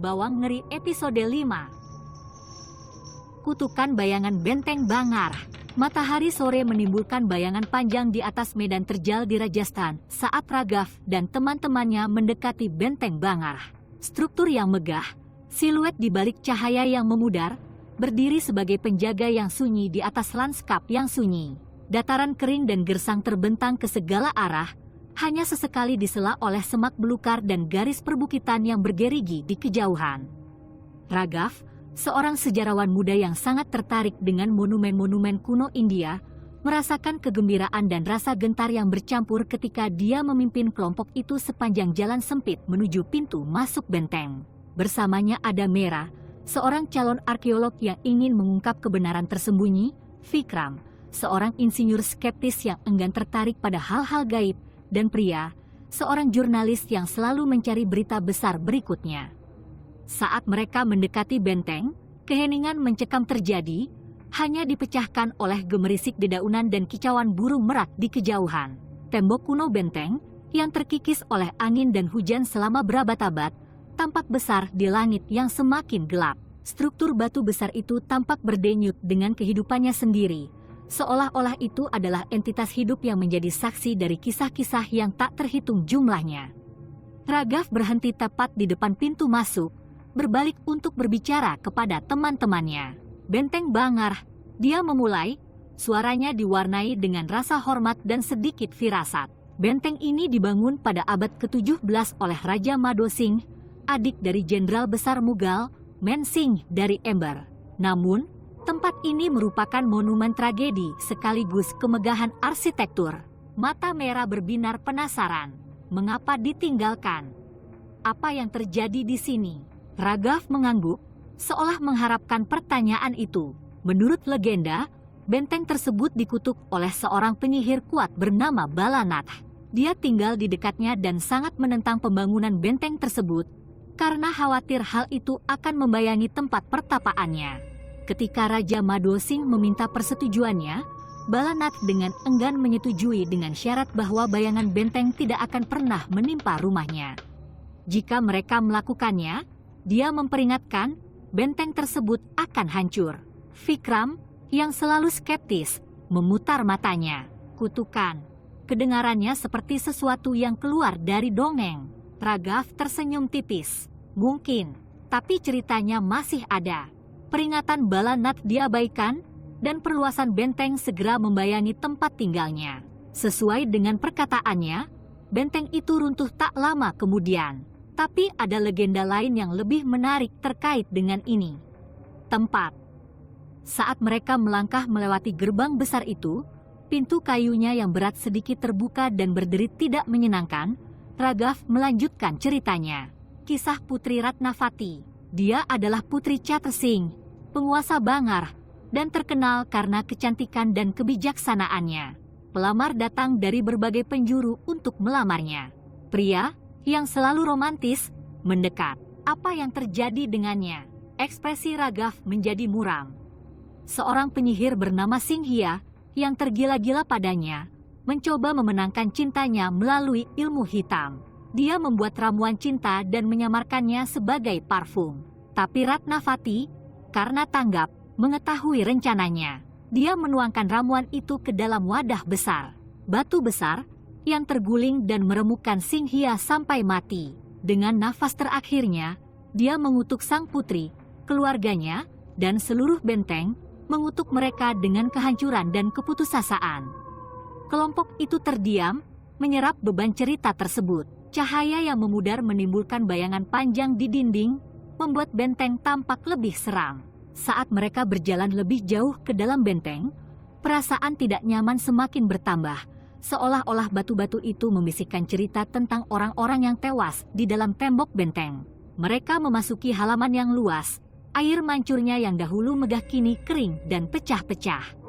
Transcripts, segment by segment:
Bawang Ngeri episode 5. Kutukan bayangan Benteng Bangar. Matahari sore menimbulkan bayangan panjang di atas medan terjal di Rajasthan saat Raghav dan teman-temannya mendekati Benteng Bangar. Struktur yang megah, siluet di balik cahaya yang memudar, berdiri sebagai penjaga yang sunyi di atas lanskap yang sunyi. Dataran kering dan gersang terbentang ke segala arah, hanya sesekali disela oleh semak belukar dan garis perbukitan yang bergerigi di kejauhan. Raghav, seorang sejarawan muda yang sangat tertarik dengan monumen-monumen kuno India, merasakan kegembiraan dan rasa gentar yang bercampur ketika dia memimpin kelompok itu sepanjang jalan sempit menuju pintu masuk benteng. Bersamanya ada Mera, seorang calon arkeolog yang ingin mengungkap kebenaran tersembunyi, Vikram, seorang insinyur skeptis yang enggan tertarik pada hal-hal gaib, dan Priya, seorang jurnalis yang selalu mencari berita besar berikutnya. Saat mereka mendekati benteng, keheningan mencekam terjadi, hanya dipecahkan oleh gemerisik dedaunan dan kicauan burung merak di kejauhan. Tembok kuno benteng, yang terkikis oleh angin dan hujan selama berabad-abad, tampak besar di langit yang semakin gelap. Struktur batu besar itu tampak berdenyut dengan kehidupannya sendiri, seolah-olah itu adalah entitas hidup yang menjadi saksi dari kisah-kisah yang tak terhitung jumlahnya. Raghav berhenti tepat di depan pintu masuk, berbalik untuk berbicara kepada teman-temannya. Benteng Bangar, dia memulai, suaranya diwarnai dengan rasa hormat dan sedikit firasat. Benteng ini dibangun pada abad ke-17 oleh Raja Madho Singh, adik dari Jenderal Besar Mughal, Men Singh dari Ember. Namun, tempat ini merupakan monumen tragedi sekaligus kemegahan arsitektur. Mata Mera berbinar penasaran. Mengapa ditinggalkan? Apa yang terjadi di sini? Raghav mengangguk, seolah mengharapkan pertanyaan itu. Menurut legenda, benteng tersebut dikutuk oleh seorang penyihir kuat bernama Balanath. Dia tinggal di dekatnya dan sangat menentang pembangunan benteng tersebut, karena khawatir hal itu akan membayangi tempat pertapaannya. Ketika Raja Madho Singh meminta persetujuannya, Balanath dengan enggan menyetujui dengan syarat bahwa bayangan benteng tidak akan pernah menimpa rumahnya. Jika mereka melakukannya, dia memperingatkan benteng tersebut akan hancur. Vikram, yang selalu skeptis, memutar matanya. Kutukan. Kedengarannya seperti sesuatu yang keluar dari dongeng. Raghav tersenyum tipis. Mungkin, tapi ceritanya masih ada. Peringatan Balanath diabaikan, dan perluasan benteng segera membayangi tempat tinggalnya. Sesuai dengan perkataannya, benteng itu runtuh tak lama kemudian. Tapi ada legenda lain yang lebih menarik terkait dengan ini. Tempat. Saat mereka melangkah melewati gerbang besar itu, pintu kayunya yang berat sedikit terbuka dan berderit tidak menyenangkan. Raghav melanjutkan ceritanya. Kisah Putri Ratnavati. Dia adalah Putri Chatra Singh, penguasa Bangar, dan terkenal karena kecantikan dan kebijaksanaannya. Pelamar datang dari berbagai penjuru untuk melamarnya. Pria, yang selalu romantis, mendekat. Apa yang terjadi dengannya? Ekspresi Raghav menjadi muram. Seorang penyihir bernama Singhia, yang tergila-gila padanya, mencoba memenangkan cintanya melalui ilmu hitam. Dia membuat ramuan cinta dan menyamarkannya sebagai parfum. Tapi Ratnavati, karena tanggap, mengetahui rencananya. Dia menuangkan ramuan itu ke dalam wadah besar. Batu besar, yang terguling dan meremukkan Singhia sampai mati. Dengan nafas terakhirnya, dia mengutuk sang putri, keluarganya, dan seluruh benteng, mengutuk mereka dengan kehancuran dan keputusasaan. Kelompok itu terdiam, menyerap beban cerita tersebut. Cahaya yang memudar menimbulkan bayangan panjang di dinding, membuat benteng tampak lebih seram. Saat mereka berjalan lebih jauh ke dalam benteng, perasaan tidak nyaman semakin bertambah, seolah-olah batu-batu itu membisikkan cerita tentang orang-orang yang tewas di dalam tembok benteng. Mereka memasuki halaman yang luas, air mancurnya yang dahulu megah kini kering dan pecah-pecah.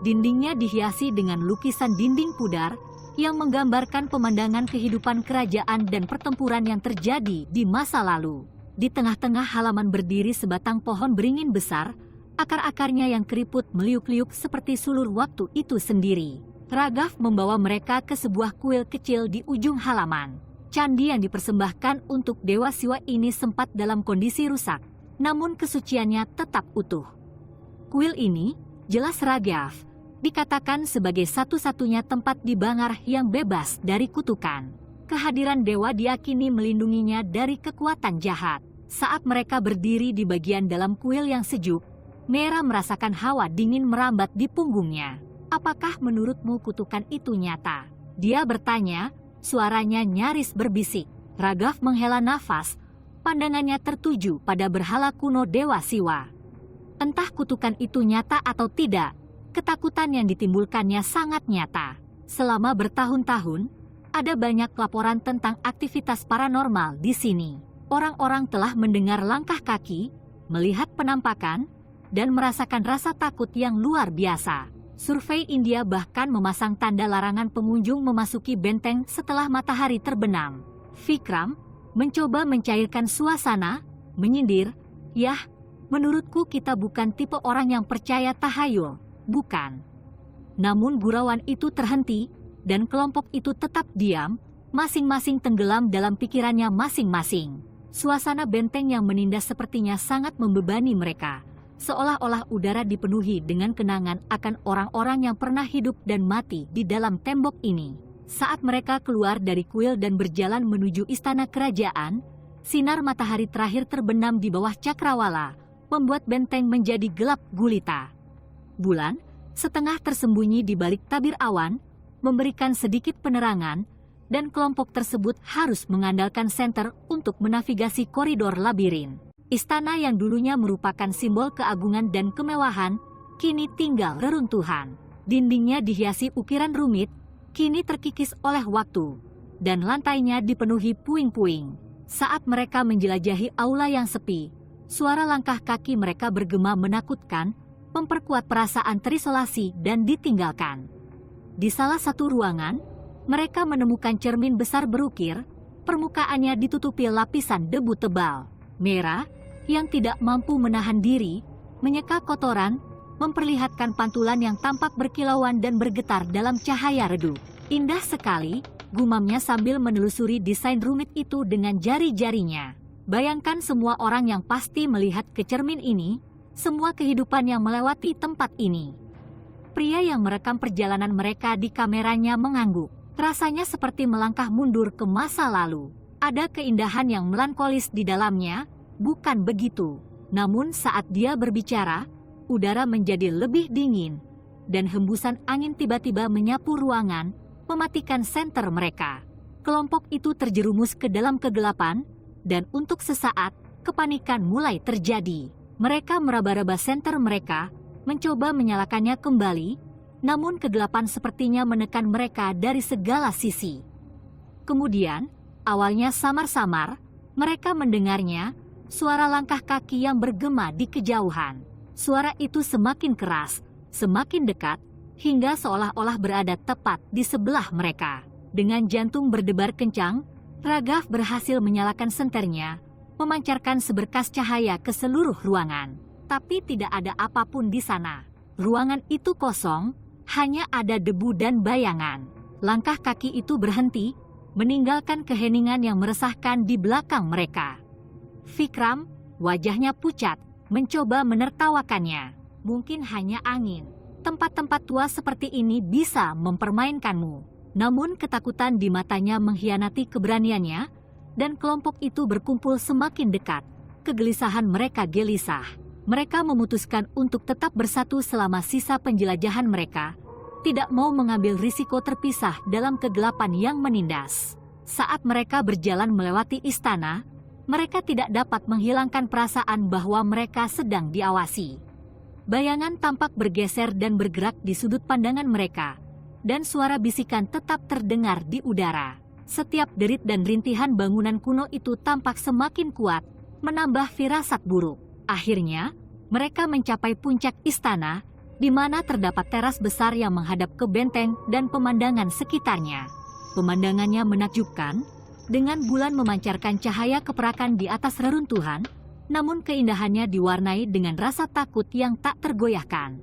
Dindingnya dihiasi dengan lukisan dinding pudar, yang menggambarkan pemandangan kehidupan kerajaan dan pertempuran yang terjadi di masa lalu. Di tengah-tengah halaman berdiri sebatang pohon beringin besar, akar-akarnya yang keriput meliuk-liuk seperti sulur waktu itu sendiri. Raghav membawa mereka ke sebuah kuil kecil di ujung halaman. Candi yang dipersembahkan untuk Dewa Siwa ini sempat dalam kondisi rusak, namun kesuciannya tetap utuh. Kuil ini, jelas Raghav, dikatakan sebagai satu-satunya tempat di Bangar yang bebas dari kutukan. Kehadiran dewa diyakini melindunginya dari kekuatan jahat. Saat mereka berdiri di bagian dalam kuil yang sejuk, Meera merasakan hawa dingin merambat di punggungnya. Apakah menurutmu kutukan itu nyata? Dia bertanya, suaranya nyaris berbisik. Raghav menghela nafas, pandangannya tertuju pada berhala kuno Dewa Siwa. Entah kutukan itu nyata atau tidak, ketakutan yang ditimbulkannya sangat nyata. Selama bertahun-tahun, ada banyak laporan tentang aktivitas paranormal di sini. Orang-orang telah mendengar langkah kaki, melihat penampakan, dan merasakan rasa takut yang luar biasa. Survei India bahkan memasang tanda larangan pengunjung memasuki benteng setelah matahari terbenam. Vikram mencoba mencairkan suasana, menyindir, "Yah, menurutku kita bukan tipe orang yang percaya tahayul, bukan." Namun gurauan itu terhenti, dan kelompok itu tetap diam, masing-masing tenggelam dalam pikirannya masing-masing. Suasana benteng yang menindas sepertinya sangat membebani mereka, seolah-olah udara dipenuhi dengan kenangan akan orang-orang yang pernah hidup dan mati di dalam tembok ini. Saat mereka keluar dari kuil dan berjalan menuju istana kerajaan, sinar matahari terakhir terbenam di bawah cakrawala, membuat benteng menjadi gelap gulita. Bulan, setengah tersembunyi di balik tabir awan, memberikan sedikit penerangan, dan kelompok tersebut harus mengandalkan senter untuk menavigasi koridor labirin. Istana yang dulunya merupakan simbol keagungan dan kemewahan, kini tinggal reruntuhan. Dindingnya dihiasi ukiran rumit, kini terkikis oleh waktu, dan lantainya dipenuhi puing-puing. Saat mereka menjelajahi aula yang sepi, suara langkah kaki mereka bergema menakutkan, memperkuat perasaan terisolasi dan ditinggalkan. Di salah satu ruangan, mereka menemukan cermin besar berukir, permukaannya ditutupi lapisan debu tebal. Meera, yang tidak mampu menahan diri, menyeka kotoran, memperlihatkan pantulan yang tampak berkilauan dan bergetar dalam cahaya redup. Indah sekali, gumamnya sambil menelusuri desain rumit itu dengan jari-jarinya. Bayangkan semua orang yang pasti melihat ke cermin ini, semua kehidupan yang melewati tempat ini. Pria yang merekam perjalanan mereka di kameranya mengangguk. Rasanya seperti melangkah mundur ke masa lalu. Ada keindahan yang melankolis di dalamnya, bukan begitu. Namun saat dia berbicara, udara menjadi lebih dingin, dan hembusan angin tiba-tiba menyapu ruangan, mematikan senter mereka. Kelompok itu terjerumus ke dalam kegelapan, dan untuk sesaat, kepanikan mulai terjadi. Mereka meraba-raba senter mereka, mencoba menyalakannya kembali, namun kegelapan sepertinya menekan mereka dari segala sisi. Kemudian, awalnya samar-samar, mereka mendengarnya, suara langkah kaki yang bergema di kejauhan. Suara itu semakin keras, semakin dekat, hingga seolah-olah berada tepat di sebelah mereka. Dengan jantung berdebar kencang, Raghav berhasil menyalakan senternya, memancarkan seberkas cahaya ke seluruh ruangan. Tapi tidak ada apapun di sana. Ruangan itu kosong, hanya ada debu dan bayangan. Langkah kaki itu berhenti, meninggalkan keheningan yang meresahkan di belakang mereka. Vikram, wajahnya pucat, mencoba menertawakannya. Mungkin hanya angin. Tempat-tempat tua seperti ini bisa mempermainkanmu. Namun ketakutan di matanya mengkhianati keberaniannya, dan kelompok itu berkumpul semakin dekat. Kegelisahan mereka gelisah. Mereka memutuskan untuk tetap bersatu selama sisa penjelajahan mereka, tidak mau mengambil risiko terpisah dalam kegelapan yang menindas. Saat mereka berjalan melewati istana, mereka tidak dapat menghilangkan perasaan bahwa mereka sedang diawasi. Bayangan tampak bergeser dan bergerak di sudut pandangan mereka, dan suara bisikan tetap terdengar di udara. Setiap derit dan rintihan bangunan kuno itu tampak semakin kuat, menambah firasat buruk. Akhirnya, mereka mencapai puncak istana, di mana terdapat teras besar yang menghadap ke benteng dan pemandangan sekitarnya. Pemandangannya menakjubkan, dengan bulan memancarkan cahaya keperakan di atas reruntuhan, namun keindahannya diwarnai dengan rasa takut yang tak tergoyahkan.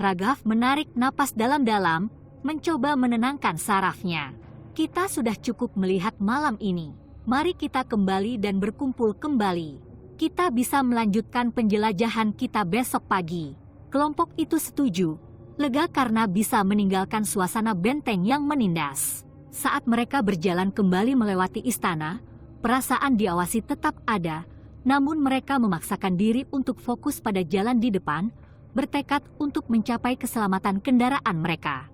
Raghav menarik napas dalam-dalam, mencoba menenangkan sarafnya. Kita sudah cukup melihat malam ini. Mari kita kembali dan berkumpul kembali. Kita bisa melanjutkan penjelajahan kita besok pagi. Kelompok itu setuju, lega karena bisa meninggalkan suasana benteng yang menindas. Saat mereka berjalan kembali melewati istana, perasaan diawasi tetap ada, namun mereka memaksakan diri untuk fokus pada jalan di depan, bertekad untuk mencapai keselamatan kendaraan mereka.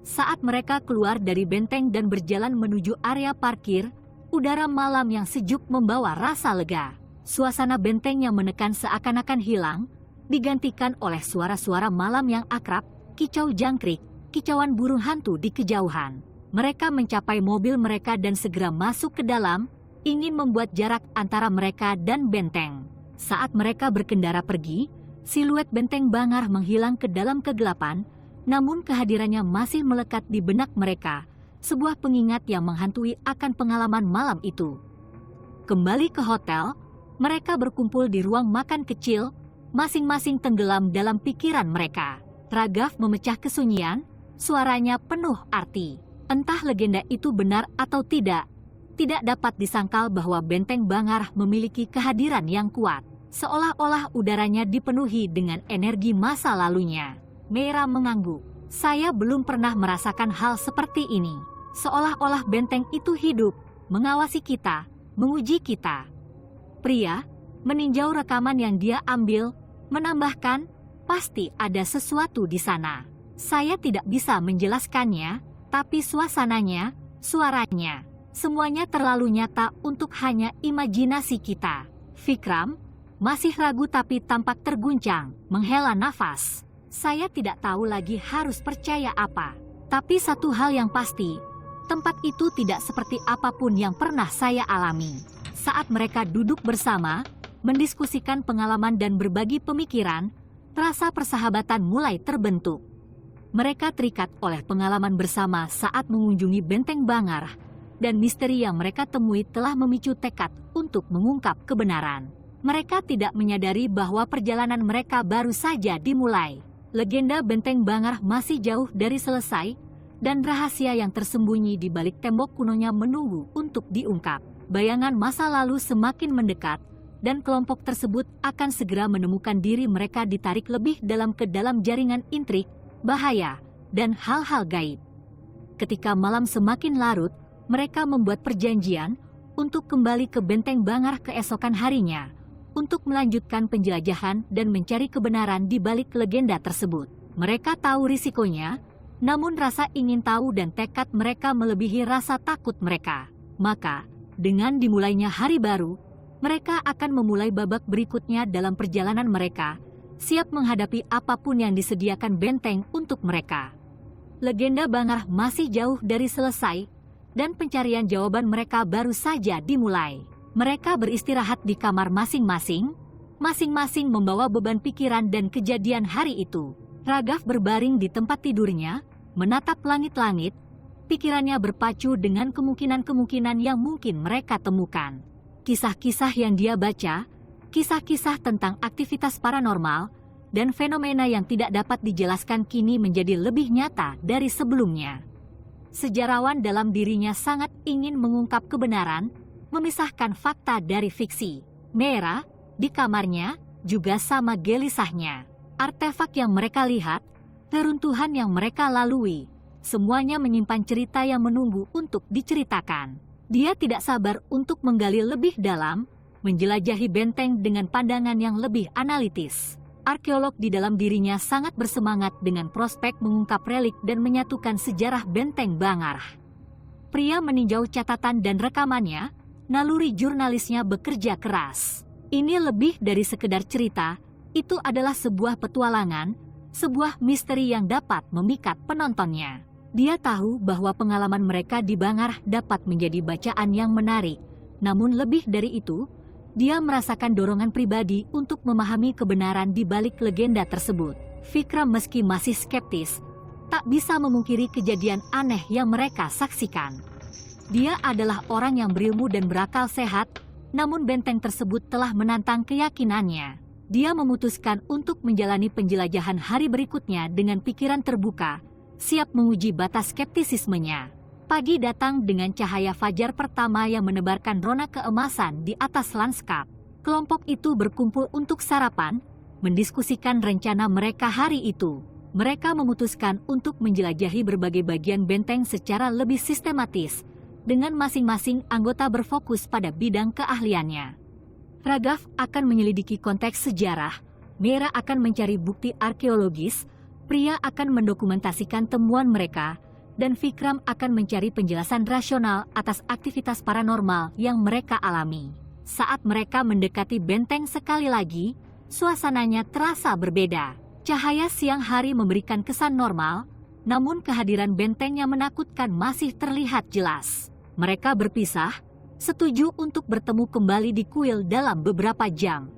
Saat mereka keluar dari benteng dan berjalan menuju area parkir, udara malam yang sejuk membawa rasa lega. Suasana benteng yang menekan seakan-akan hilang, digantikan oleh suara-suara malam yang akrab, kicau jangkrik, kicauan burung hantu di kejauhan. Mereka mencapai mobil mereka dan segera masuk ke dalam, ingin membuat jarak antara mereka dan benteng. Saat mereka berkendara pergi, siluet benteng Bangar menghilang ke dalam kegelapan, namun kehadirannya masih melekat di benak mereka, sebuah pengingat yang menghantui akan pengalaman malam itu. Kembali ke hotel, mereka berkumpul di ruang makan kecil, masing-masing tenggelam dalam pikiran mereka. Ragav memecah kesunyian, suaranya penuh arti. Entah legenda itu benar atau tidak dapat disangkal bahwa benteng Bangar memiliki kehadiran yang kuat. Seolah-olah udaranya dipenuhi dengan energi masa lalunya. Meira mengangguk. Saya belum pernah merasakan hal seperti ini. Seolah-olah benteng itu hidup, mengawasi kita, menguji kita. Pria, meninjau rekaman yang dia ambil, menambahkan, pasti ada sesuatu di sana. Saya tidak bisa menjelaskannya, tapi suasananya, suaranya, semuanya terlalu nyata untuk hanya imajinasi kita. Vikram masih ragu tapi tampak terguncang, menghela nafas. Saya tidak tahu lagi harus percaya apa. Tapi satu hal yang pasti, tempat itu tidak seperti apapun yang pernah saya alami. Saat mereka duduk bersama, mendiskusikan pengalaman dan berbagi pemikiran, rasa persahabatan mulai terbentuk. Mereka terikat oleh pengalaman bersama saat mengunjungi benteng Bangar, dan misteri yang mereka temui telah memicu tekad untuk mengungkap kebenaran. Mereka tidak menyadari bahwa perjalanan mereka baru saja dimulai. Legenda benteng Bangar masih jauh dari selesai, dan rahasia yang tersembunyi di balik tembok kunonya menunggu untuk diungkap. Bayangan masa lalu semakin mendekat, dan kelompok tersebut akan segera menemukan diri mereka ditarik lebih dalam ke dalam jaringan intrik, bahaya, dan hal-hal gaib. Ketika malam semakin larut, mereka membuat perjanjian untuk kembali ke benteng Bangar keesokan harinya, untuk melanjutkan penjelajahan dan mencari kebenaran di balik legenda tersebut. Mereka tahu risikonya, namun rasa ingin tahu dan tekad mereka melebihi rasa takut mereka. Maka, dengan dimulainya hari baru, mereka akan memulai babak berikutnya dalam perjalanan mereka, siap menghadapi apapun yang disediakan benteng untuk mereka. Legenda Bangar masih jauh dari selesai, dan pencarian jawaban mereka baru saja dimulai. Mereka beristirahat di kamar masing-masing, masing-masing membawa beban pikiran dan kejadian hari itu. Ragav berbaring di tempat tidurnya, menatap langit-langit, pikirannya berpacu dengan kemungkinan-kemungkinan yang mungkin mereka temukan. Kisah-kisah yang dia baca, kisah-kisah tentang aktivitas paranormal, dan fenomena yang tidak dapat dijelaskan kini menjadi lebih nyata dari sebelumnya. Sejarawan dalam dirinya sangat ingin mengungkap kebenaran, memisahkan fakta dari fiksi. Meira, di kamarnya, juga sama gelisahnya. Artefak yang mereka lihat, reruntuhan yang mereka lalui, semuanya menyimpan cerita yang menunggu untuk diceritakan. Dia tidak sabar untuk menggali lebih dalam, menjelajahi benteng dengan pandangan yang lebih analitis. Arkeolog di dalam dirinya sangat bersemangat dengan prospek mengungkap relik dan menyatukan sejarah benteng Bangar. Pria meninjau catatan dan rekamannya, naluri jurnalisnya bekerja keras. Ini lebih dari sekedar cerita, itu adalah sebuah petualangan, sebuah misteri yang dapat memikat penontonnya. Dia tahu bahwa pengalaman mereka di Bangar dapat menjadi bacaan yang menarik, namun lebih dari itu, dia merasakan dorongan pribadi untuk memahami kebenaran di balik legenda tersebut. Vikram meski masih skeptis, tak bisa memungkiri kejadian aneh yang mereka saksikan. Dia adalah orang yang berilmu dan berakal sehat, namun benteng tersebut telah menantang keyakinannya. Dia memutuskan untuk menjalani penjelajahan hari berikutnya dengan pikiran terbuka, siap menguji batas skeptisismenya. Pagi datang dengan cahaya fajar pertama yang menebarkan rona keemasan di atas lanskap. Kelompok itu berkumpul untuk sarapan, mendiskusikan rencana mereka hari itu. Mereka memutuskan untuk menjelajahi berbagai bagian benteng secara lebih sistematis, dengan masing-masing anggota berfokus pada bidang keahliannya. Ragav akan menyelidiki konteks sejarah, Mera akan mencari bukti arkeologis, Priya akan mendokumentasikan temuan mereka, dan Vikram akan mencari penjelasan rasional atas aktivitas paranormal yang mereka alami. Saat mereka mendekati benteng sekali lagi, suasananya terasa berbeda. Cahaya siang hari memberikan kesan normal, namun kehadiran benteng yang menakutkan masih terlihat jelas. Mereka berpisah, setuju untuk bertemu kembali di kuil dalam beberapa jam.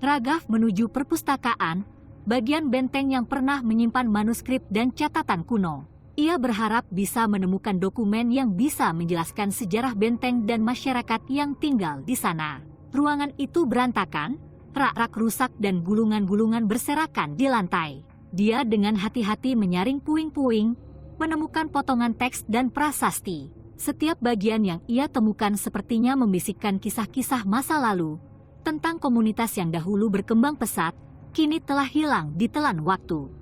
Ragav menuju perpustakaan, bagian benteng yang pernah menyimpan manuskrip dan catatan kuno. Ia berharap bisa menemukan dokumen yang bisa menjelaskan sejarah benteng dan masyarakat yang tinggal di sana. Ruangan itu berantakan, rak-rak rusak dan gulungan-gulungan berserakan di lantai. Dia dengan hati-hati menyaring puing-puing, menemukan potongan teks dan prasasti. Setiap bagian yang ia temukan sepertinya membisikkan kisah-kisah masa lalu, tentang komunitas yang dahulu berkembang pesat, kini telah hilang ditelan waktu.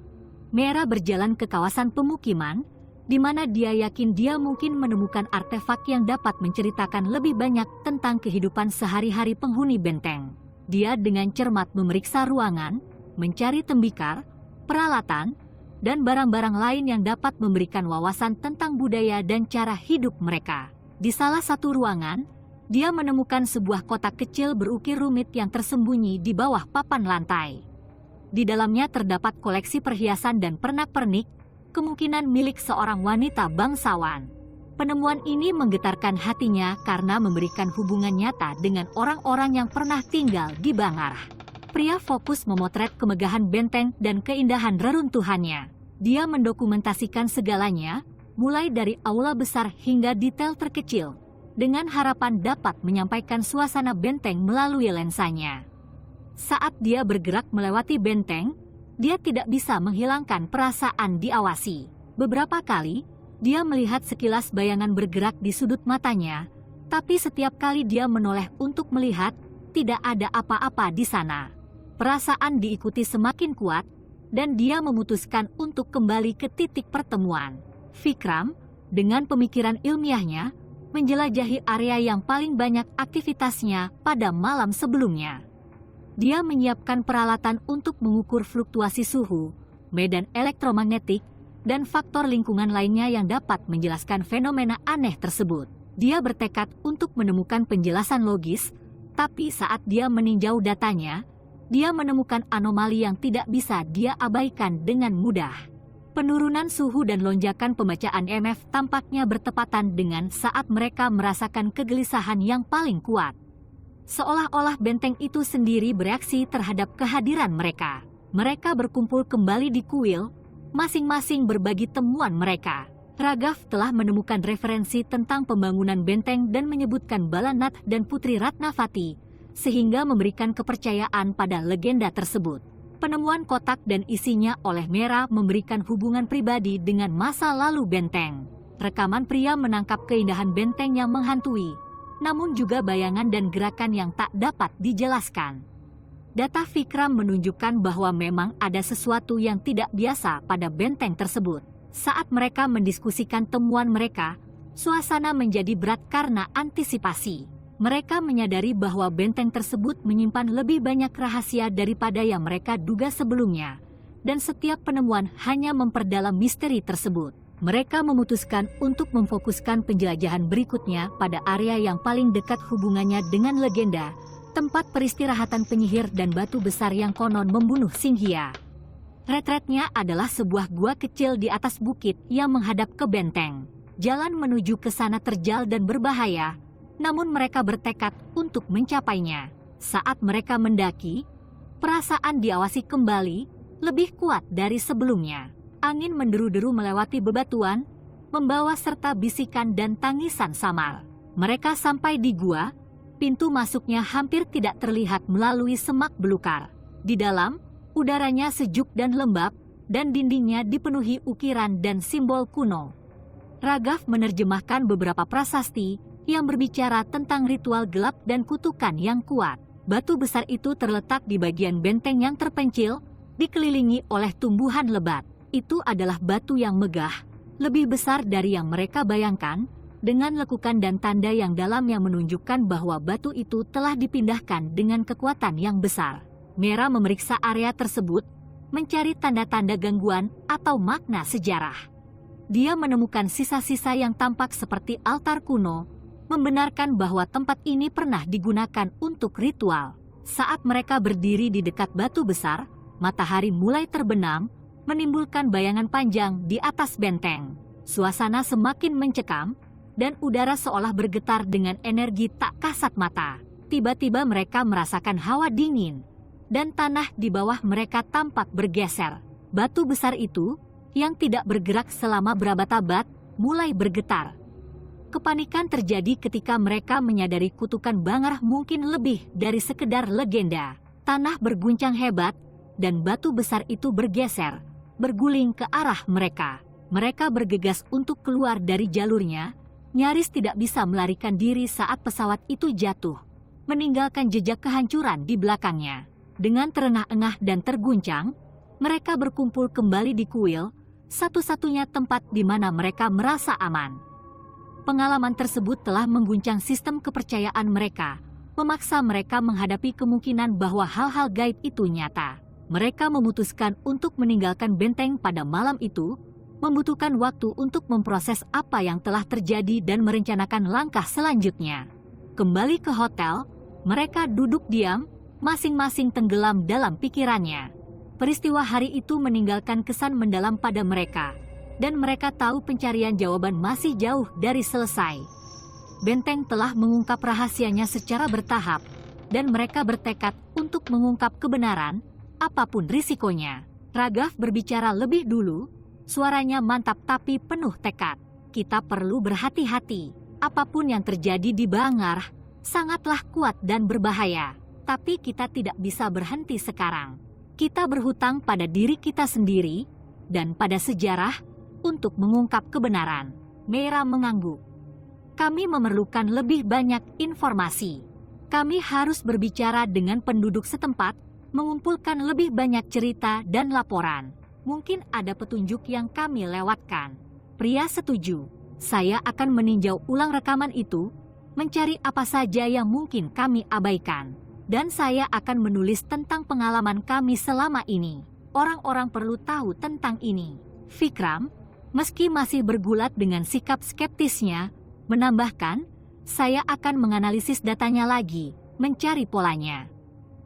Mera berjalan ke kawasan pemukiman, di mana dia yakin dia mungkin menemukan artefak yang dapat menceritakan lebih banyak tentang kehidupan sehari-hari penghuni benteng. Dia dengan cermat memeriksa ruangan, mencari tembikar, peralatan, dan barang-barang lain yang dapat memberikan wawasan tentang budaya dan cara hidup mereka. Di salah satu ruangan, dia menemukan sebuah kotak kecil berukir rumit yang tersembunyi di bawah papan lantai. Di dalamnya terdapat koleksi perhiasan dan pernak-pernik, kemungkinan milik seorang wanita bangsawan. Penemuan ini menggetarkan hatinya karena memberikan hubungan nyata dengan orang-orang yang pernah tinggal di Bangarah. Pria fokus memotret kemegahan benteng dan keindahan reruntuhannya. Dia mendokumentasikan segalanya, mulai dari aula besar hingga detail terkecil, dengan harapan dapat menyampaikan suasana benteng melalui lensanya. Saat dia bergerak melewati benteng, dia tidak bisa menghilangkan perasaan diawasi. Beberapa kali, dia melihat sekilas bayangan bergerak di sudut matanya, tapi setiap kali dia menoleh untuk melihat, tidak ada apa-apa di sana. Perasaan diikuti semakin kuat, dan dia memutuskan untuk kembali ke titik pertemuan. Vikram, dengan pemikiran ilmiahnya, menjelajahi area yang paling banyak aktivitasnya pada malam sebelumnya. Dia menyiapkan peralatan untuk mengukur fluktuasi suhu, medan elektromagnetik, dan faktor lingkungan lainnya yang dapat menjelaskan fenomena aneh tersebut. Dia bertekad untuk menemukan penjelasan logis, tapi saat dia meninjau datanya, dia menemukan anomali yang tidak bisa dia abaikan dengan mudah. Penurunan suhu dan lonjakan pembacaan EMF tampaknya bertepatan dengan saat mereka merasakan kegelisahan yang paling kuat. Seolah-olah benteng itu sendiri bereaksi terhadap kehadiran mereka. Mereka berkumpul kembali di kuil, masing-masing berbagi temuan mereka. Ragav telah menemukan referensi tentang pembangunan benteng dan menyebutkan Balanath dan Putri Ratnavati, sehingga memberikan kepercayaan pada legenda tersebut. Penemuan kotak dan isinya oleh Mera memberikan hubungan pribadi dengan masa lalu benteng. Rekaman pria menangkap keindahan benteng yang menghantui, namun juga bayangan dan gerakan yang tak dapat dijelaskan. Data Vikram menunjukkan bahwa memang ada sesuatu yang tidak biasa pada benteng tersebut. Saat mereka mendiskusikan temuan mereka, suasana menjadi berat karena antisipasi. Mereka menyadari bahwa benteng tersebut menyimpan lebih banyak rahasia daripada yang mereka duga sebelumnya, dan setiap penemuan hanya memperdalam misteri tersebut. Mereka memutuskan untuk memfokuskan penjelajahan berikutnya pada area yang paling dekat hubungannya dengan legenda, tempat peristirahatan penyihir dan batu besar yang konon membunuh Singhia. Retretnya adalah sebuah gua kecil di atas bukit yang menghadap ke benteng. Jalan menuju ke sana terjal dan berbahaya, namun mereka bertekad untuk mencapainya. Saat mereka mendaki, perasaan diawasi kembali, lebih kuat dari sebelumnya. Angin menderu-deru melewati bebatuan, membawa serta bisikan dan tangisan samar. Mereka sampai di gua, pintu masuknya hampir tidak terlihat melalui semak belukar. Di dalam, udaranya sejuk dan lembab, dan dindingnya dipenuhi ukiran dan simbol kuno. Ragav menerjemahkan beberapa prasasti yang berbicara tentang ritual gelap dan kutukan yang kuat. Batu besar itu terletak di bagian benteng yang terpencil, dikelilingi oleh tumbuhan lebat. Itu adalah batu yang megah, lebih besar dari yang mereka bayangkan, dengan lekukan dan tanda yang dalam yang menunjukkan bahwa batu itu telah dipindahkan dengan kekuatan yang besar. Mera memeriksa area tersebut, mencari tanda-tanda gangguan atau makna sejarah. Dia menemukan sisa-sisa yang tampak seperti altar kuno, membenarkan bahwa tempat ini pernah digunakan untuk ritual. Saat mereka berdiri di dekat batu besar, matahari mulai terbenam, menimbulkan bayangan panjang di atas benteng. Suasana semakin mencekam, dan udara seolah bergetar dengan energi tak kasat mata. Tiba-tiba mereka merasakan hawa dingin, dan tanah di bawah mereka tampak bergeser. Batu besar itu, yang tidak bergerak selama berabad-abad, mulai bergetar. Kepanikan terjadi ketika mereka menyadari kutukan Bangarh mungkin lebih dari sekedar legenda. Tanah berguncang hebat, dan batu besar itu bergeser, berguling ke arah mereka. Mereka bergegas untuk keluar dari jalurnya, nyaris tidak bisa melarikan diri saat pesawat itu jatuh, meninggalkan jejak kehancuran di belakangnya. Dengan terengah-engah dan terguncang, mereka berkumpul kembali di kuil, satu-satunya tempat di mana mereka merasa aman. Pengalaman tersebut telah mengguncang sistem kepercayaan mereka, memaksa mereka menghadapi kemungkinan bahwa hal-hal gaib itu nyata. Mereka memutuskan untuk meninggalkan benteng pada malam itu, membutuhkan waktu untuk memproses apa yang telah terjadi dan merencanakan langkah selanjutnya. Kembali ke hotel, mereka duduk diam, masing-masing tenggelam dalam pikirannya. Peristiwa hari itu meninggalkan kesan mendalam pada mereka, dan mereka tahu pencarian jawaban masih jauh dari selesai. Benteng telah mengungkap rahasianya secara bertahap, dan mereka bertekad untuk mengungkap kebenaran, apapun risikonya. Ragav berbicara lebih dulu, suaranya mantap tapi penuh tekad. Kita perlu berhati-hati. Apapun yang terjadi di Bangarh sangatlah kuat dan berbahaya. Tapi kita tidak bisa berhenti sekarang. Kita berhutang pada diri kita sendiri dan pada sejarah untuk mengungkap kebenaran. Mera mengangguk. Kami memerlukan lebih banyak informasi. Kami harus berbicara dengan penduduk setempat, mengumpulkan lebih banyak cerita dan laporan. Mungkin ada petunjuk yang kami lewatkan. Pria setuju. Saya akan meninjau ulang rekaman itu, mencari apa saja yang mungkin kami abaikan. Dan saya akan menulis tentang pengalaman kami selama ini. Orang-orang perlu tahu tentang ini. Vikram, meski masih bergulat dengan sikap skeptisnya, menambahkan, saya akan menganalisis datanya lagi, mencari polanya.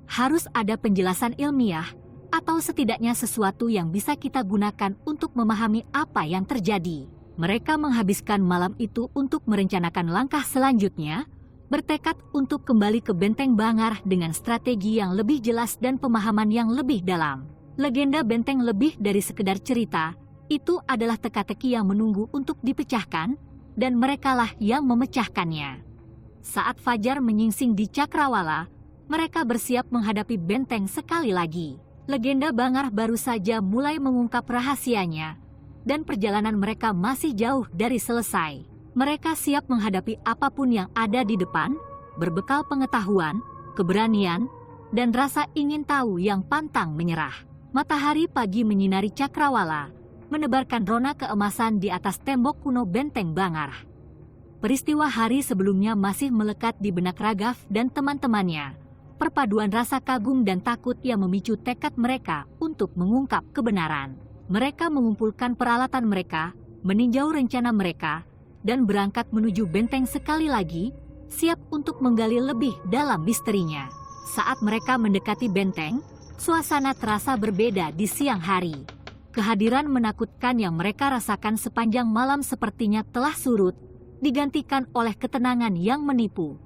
Harus ada penjelasan ilmiah, atau setidaknya sesuatu yang bisa kita gunakan untuk memahami apa yang terjadi. Mereka menghabiskan malam itu untuk merencanakan langkah selanjutnya, bertekad untuk kembali ke benteng Bangarh dengan strategi yang lebih jelas dan pemahaman yang lebih dalam. Legenda benteng lebih dari sekedar cerita, itu adalah teka-teki yang menunggu untuk dipecahkan, dan merekalah yang memecahkannya. Saat fajar menyingsing di Cakrawala, mereka bersiap menghadapi benteng sekali lagi. Legenda Bangarh baru saja mulai mengungkap rahasianya, dan perjalanan mereka masih jauh dari selesai. Mereka siap menghadapi apapun yang ada di depan, berbekal pengetahuan, keberanian, dan rasa ingin tahu yang pantang menyerah. Matahari pagi menyinari Cakrawala, menebarkan rona keemasan di atas tembok kuno benteng Bangarh. Peristiwa hari sebelumnya masih melekat di benak Ragav dan teman-temannya. Perpaduan rasa kagum dan takut yang memicu tekad mereka untuk mengungkap kebenaran. Mereka mengumpulkan peralatan mereka, meninjau rencana mereka, dan berangkat menuju benteng sekali lagi, siap untuk menggali lebih dalam misterinya. Saat mereka mendekati benteng, suasana terasa berbeda di siang hari. Kehadiran menakutkan yang mereka rasakan sepanjang malam sepertinya telah surut, digantikan oleh ketenangan yang menipu.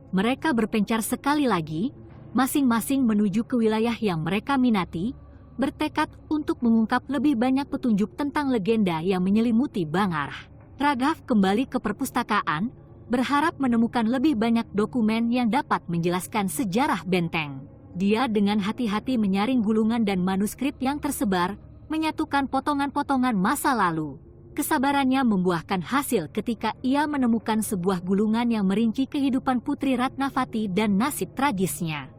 Mereka berpencar sekali lagi, masing-masing menuju ke wilayah yang mereka minati, bertekad untuk mengungkap lebih banyak petunjuk tentang legenda yang menyelimuti Bangarh. Ragav kembali ke perpustakaan, berharap menemukan lebih banyak dokumen yang dapat menjelaskan sejarah benteng. Dia dengan hati-hati menyaring gulungan dan manuskrip yang tersebar, menyatukan potongan-potongan masa lalu. Kesabarannya membuahkan hasil ketika ia menemukan sebuah gulungan yang merinci kehidupan Putri Ratnavati dan nasib tragisnya.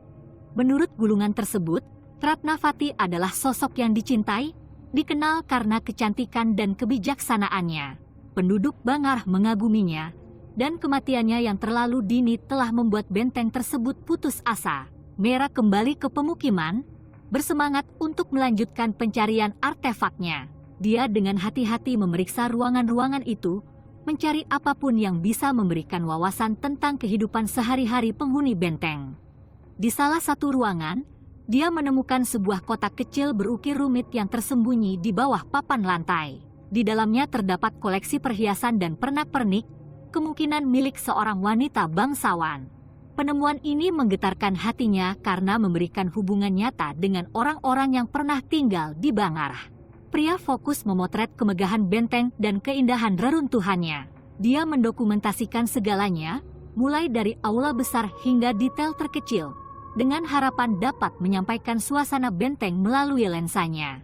Menurut gulungan tersebut, Ratnavati adalah sosok yang dicintai, dikenal karena kecantikan dan kebijaksanaannya. Penduduk Bangarh mengaguminya, dan kematiannya yang terlalu dini telah membuat benteng tersebut putus asa. Mera kembali ke pemukiman, bersemangat untuk melanjutkan pencarian artefaknya. Dia dengan hati-hati memeriksa ruangan-ruangan itu, mencari apapun yang bisa memberikan wawasan tentang kehidupan sehari-hari penghuni benteng. Di salah satu ruangan, dia menemukan sebuah kotak kecil berukir rumit yang tersembunyi di bawah papan lantai. Di dalamnya terdapat koleksi perhiasan dan pernak-pernik, kemungkinan milik seorang wanita bangsawan. Penemuan ini menggetarkan hatinya karena memberikan hubungan nyata dengan orang-orang yang pernah tinggal di Bangarh. Pria fokus memotret kemegahan benteng dan keindahan reruntuhannya. Dia mendokumentasikan segalanya, mulai dari aula besar hingga detail terkecil, dengan harapan dapat menyampaikan suasana benteng melalui lensanya.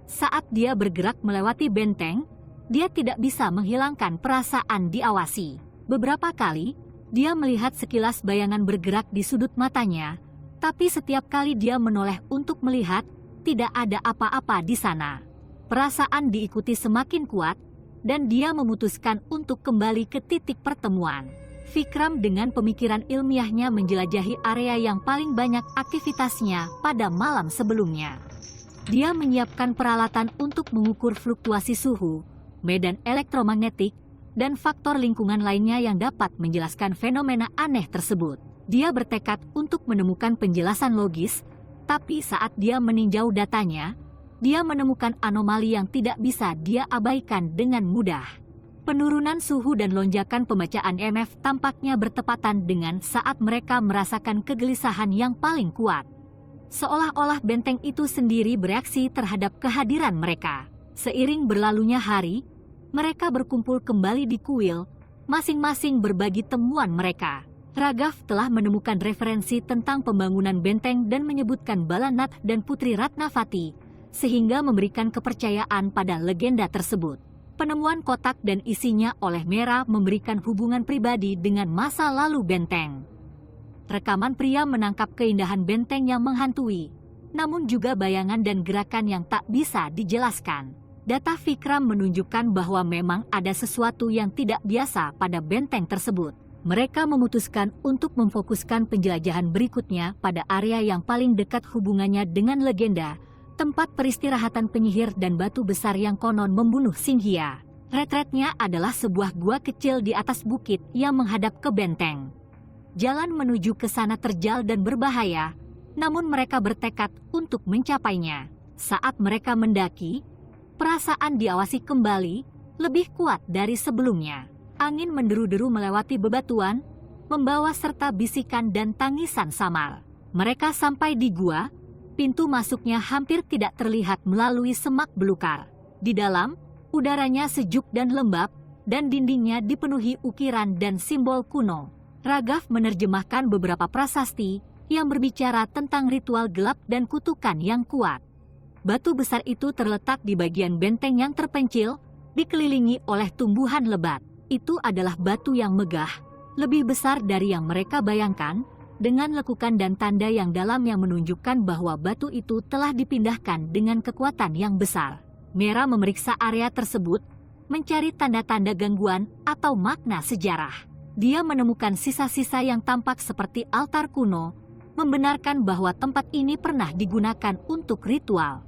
Saat dia bergerak melewati benteng, dia tidak bisa menghilangkan perasaan diawasi. Beberapa kali, dia melihat sekilas bayangan bergerak di sudut matanya, tapi setiap kali dia menoleh untuk melihat, tidak ada apa-apa di sana. Perasaan diikuti semakin kuat, dan dia memutuskan untuk kembali ke titik pertemuan. Vikram dengan pemikiran ilmiahnya menjelajahi area yang paling banyak aktivitasnya pada malam sebelumnya. Dia menyiapkan peralatan untuk mengukur fluktuasi suhu, medan elektromagnetik, dan faktor lingkungan lainnya yang dapat menjelaskan fenomena aneh tersebut. Dia bertekad untuk menemukan penjelasan logis, tapi saat dia meninjau datanya, dia menemukan anomali yang tidak bisa dia abaikan dengan mudah. Penurunan suhu dan lonjakan pembacaan EMF tampaknya bertepatan dengan saat mereka merasakan kegelisahan yang paling kuat. Seolah-olah benteng itu sendiri bereaksi terhadap kehadiran mereka. Seiring berlalunya hari, mereka berkumpul kembali di kuil, masing-masing berbagi temuan mereka. Raghav telah menemukan referensi tentang pembangunan benteng dan menyebutkan Balanath dan Putri Ratnavati, sehingga memberikan kepercayaan pada legenda tersebut. Penemuan kotak dan isinya oleh Mera memberikan hubungan pribadi dengan masa lalu benteng. Rekaman pria menangkap keindahan benteng yang menghantui, namun juga bayangan dan gerakan yang tak bisa dijelaskan. Data Vikram menunjukkan bahwa memang ada sesuatu yang tidak biasa pada benteng tersebut. Mereka memutuskan untuk memfokuskan penjelajahan berikutnya pada area yang paling dekat hubungannya dengan legenda, tempat peristirahatan penyihir dan batu besar yang konon membunuh Singhia. Retretnya adalah sebuah gua kecil di atas bukit yang menghadap ke benteng. Jalan menuju ke sana terjal dan berbahaya, namun mereka bertekad untuk mencapainya. Saat mereka mendaki, perasaan diawasi kembali, lebih kuat dari sebelumnya. Angin menderu-deru melewati bebatuan, membawa serta bisikan dan tangisan samar. Mereka sampai di gua. Pintu masuknya hampir tidak terlihat melalui semak belukar. Di dalam, udaranya sejuk dan lembab, dan dindingnya dipenuhi ukiran dan simbol kuno. Raghav menerjemahkan beberapa prasasti yang berbicara tentang ritual gelap dan kutukan yang kuat. Batu besar itu terletak di bagian benteng yang terpencil, dikelilingi oleh tumbuhan lebat. Itu adalah batu yang megah, lebih besar dari yang mereka bayangkan, dengan lekukan dan tanda yang dalam yang menunjukkan bahwa batu itu telah dipindahkan dengan kekuatan yang besar. Mera memeriksa area tersebut, mencari tanda-tanda gangguan atau makna sejarah. Dia menemukan sisa-sisa yang tampak seperti altar kuno, membenarkan bahwa tempat ini pernah digunakan untuk ritual.